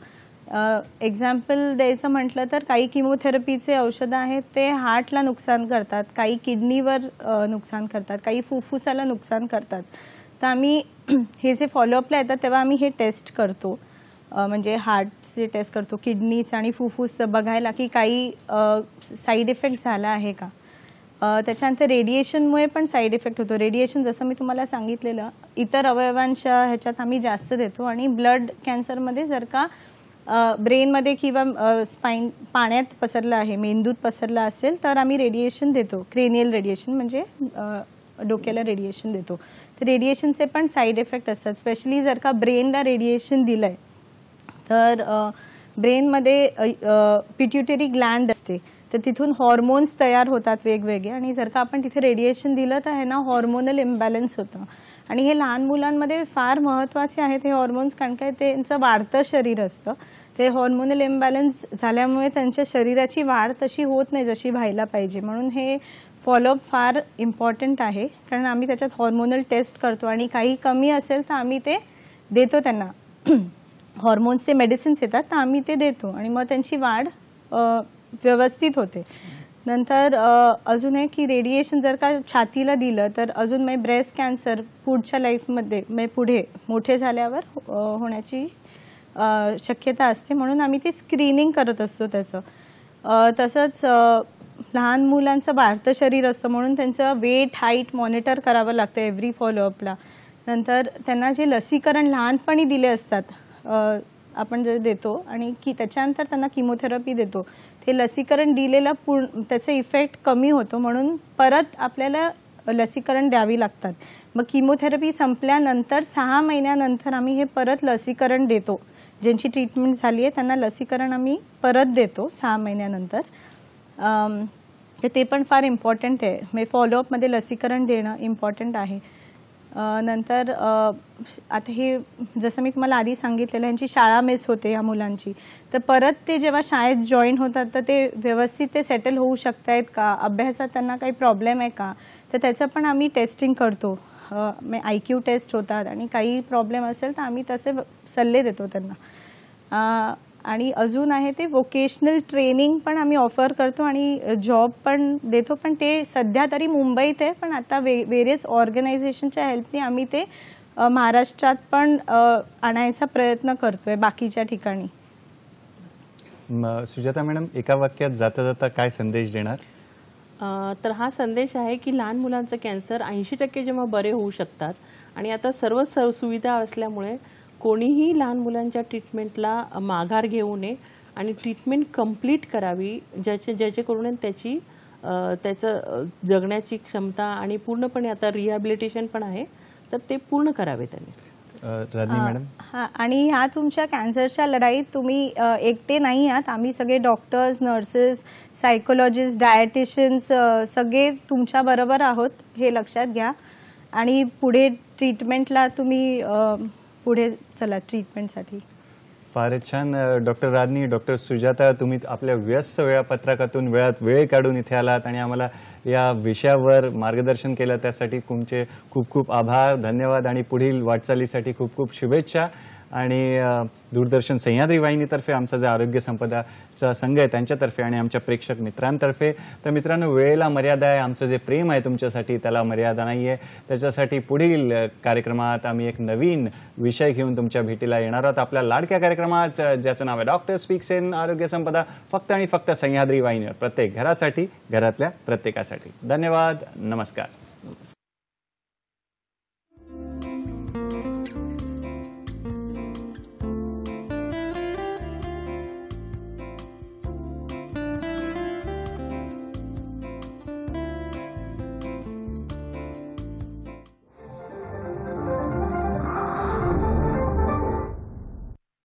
एक्झाम्पल द्यायचं म्हटलं तर काही किमोथेरपीचे औषधं आहेत ते हार्टला नुकसान करतात, काही किडनीवर नुकसान करतात, काही फुफ्फुसाला नुकसान करतात. तर आम्ही हे जे फॉलोअपला येतात तेव्हा आम्ही हे टेस्ट करतो, म्हणजे हार्टचे टेस्ट करतो, किडनीचं आणि फुफ्फुस बघायला की काही साईड इफेक्ट झाला आहे का. त्याच्यानंतर रेडिएशनमुळे पण साईड इफेक्ट होतो. रेडिएशन जसं मी तुम्हाला सांगितलेलं इतर अवयवांच्या ह्याच्यात आम्ही जास्त देतो, आणि ब्लड कॅन्सरमध्ये जर का ब्रेनमध्ये किंवा स्पाइन पाण्यात पसरलं आहे, मेंदूत पसरलं असेल तर आम्ही रेडिएशन देतो. क्रेनियल रेडिएशन म्हणजे डोक्याला रेडिएशन देतो. तर रेडिएशनचे पण साईड इफेक्ट असतात. स्पेशली जर का ब्रेनला रेडिएशन दिलं आहे तर ब्रेनमध्ये पिट्युटरी ग्लँड असते, तर तिथून हॉर्मोन्स तयार होतात वेगवेगळे, आणि जर का आपण तिथे रेडिएशन दिलं तर हे ना हॉर्मोनल इम्बॅलन्स होतं. आणि हे लहान मुलांमध्ये फार महत्त्वाचे आहेत हे हॉर्मोन्स, कारण काय त्यांचं वाढतं शरीर असतं. ते हॉर्मोनल इम्बॅलन्स झाल्यामुळे त्यांच्या शरीराची वाढ तशी होत नाही जशी व्हायला पाहिजे. म्हणून हे फॉलोअप फार इम्पॉर्टंट आहे, कारण आम्ही त्याच्यात हॉर्मोनल टेस्ट करतो, आणि काही कमी असेल तर आम्ही ते देतो त्यांना. हॉर्मोन्सचे मेडिसिन्स येतात तर आम्ही ते देतो, आणि मग त्यांची वाढ व्यवस्थित होते. नंतर अजून आहे की रेडिएशन जर का छातीला दिलं तर अजून मग ब्रेस्ट कॅन्सर पुढच्या लाईफमध्ये मग पुढे मोठे झाल्यावर होण्याची शक्यता असते. म्हणून आम्ही ती स्क्रीनिंग करत असतो त्याचं. तसंच लहान मुलांचं वाढतं शरीर असतं, म्हणून त्यांचं वेट हाईट मॉनिटर करावं लागतं एव्हरी फॉलोअपला. नंतर त्यांना जे लसीकरण लहानपणी दिले असतात आपण जे देतो, आणि की त्याच्यानंतर त्यांना किमोथेरपी देतो, ते लसीकरण दिलेलं त्याचा इफेक्ट कमी होतो, म्हणून परत आपल्याला लसीकरण द्यावी लागतात. मग किमोथेरपी संपल्यानंतर 6 महिन्यानंतर आम्ही हे परत लसीकरण देतो. ज्यांची ट्रीटमेंट झाली आहे त्यांना लसीकरण आम्ही परत देतो 6 महिन्यानंतर. तर ते पण फार इम्पॉर्टंट आहे. म्हणजे फॉलोअपमध्ये लसीकरण देणं इम्पॉर्टंट आहे. नंतर आता हे जसं मी तुम्हाला आधी सांगितलेलं यांची शाळा मिस होते या मुलांची, तर परत ते जेव्हा शाळेत जॉईन होतात तर ते व्यवस्थित ते सेटल होऊ शकत आहेत का, अभ्यासात त्यांना काही प्रॉब्लेम आहे का, तर त्याचं पण आम्ही टेस्टिंग करतो. IQ टेस्ट होतात, आणि काही प्रॉब्लेम असेल तर आम्ही तसे सल्ले देतो त्यांना. आणि अजून आहे ते वोकेशनल ट्रेनिंग पण आम्ही ऑफर करतो, आणि जॉब पण देतो. पण ते सध्या तरी मुंबईत आहे, पण आता वेरियस ऑर्गनायझेशनच्या हेल्पने आम्ही ते महाराष्ट्रात पण आणायचा प्रयत्न करतोय बाकीच्या ठिकाणी. सुजाता मॅडम, एका वाक्यात जाता जाता काय संदेश देणार? तर हा संदेश आहे की लहान मुलांचं कॅन्सर 80% जेव्हा बरे होऊ शकतात, आणि आता सर्व सुविधा असल्यामुळे कोणीही लहान मुलांच्या ट्रीटमेंटला माघार घेऊ नये, आणि ट्रीटमेंट कंप्लीट करावी, ज्याच्याकडून त्याचं जगण्याची क्षमता आणि पूर्णपणे आता रिहॅबिलिटेशन पण आहे तर ते पूर्ण करावे त्यांनी. रजनी मॅडम. हां, आणि ह्या तुमच्या कॅन्सरच्या लढाईत तुम्ही एकटे नाही आहात. आम्ही सगळे डॉक्टर्स, नर्सेस, सायकोलॉजिस्ट, डायटिशियन्स सगळे तुमच्या बरोबर आहोत, हे लक्षात घ्या. आणि पुढे ट्रीटमेंटला तुम्ही पुढे चला ट्रीटमेंटसाठी. फारच छान. डॉक्टर राजनी, डॉक्टर सुजाता, तुम्ही आपल्या व्यस्त वेळापत्रकातून वेळ काढून इथे आलात आणि आम्हाला या विषयावर मार्गदर्शन केलं, त्यासाठी तुमचे खूप खूप आभार, धन्यवाद आणि पुढील वाटचालीसाठी खूप खूप शुभेच्छा. आणि दूरदर्शन सह्याद्री वाहिनीतर्फे आमचा जे आरोग्य संपदाचा संघ आहे त्यांच्यातर्फे आणि आमच्या प्रेक्षक मित्रांतर्फे, तर मित्रांनो वेळेला मर्यादा आहे. आमचं जे प्रेम आहे तुमच्यासाठी त्याला मर्यादा नाही आहे. त्याच्यासाठी पुढील कार्यक्रमात आम्ही एक नवीन विषय घेऊन तुमच्या भेटीला येणार आहोत. आपल्या लाडक्या कार्यक्रमात ज्याचं नाव आहे डॉक्टर स्पीक्स इन आरोग्य संपदा, फक्त आणि फक्त सह्याद्री वाहिनीवर, प्रत्येक घरासाठी, घरातल्या प्रत्येकासाठी. धन्यवाद. नमस्कार.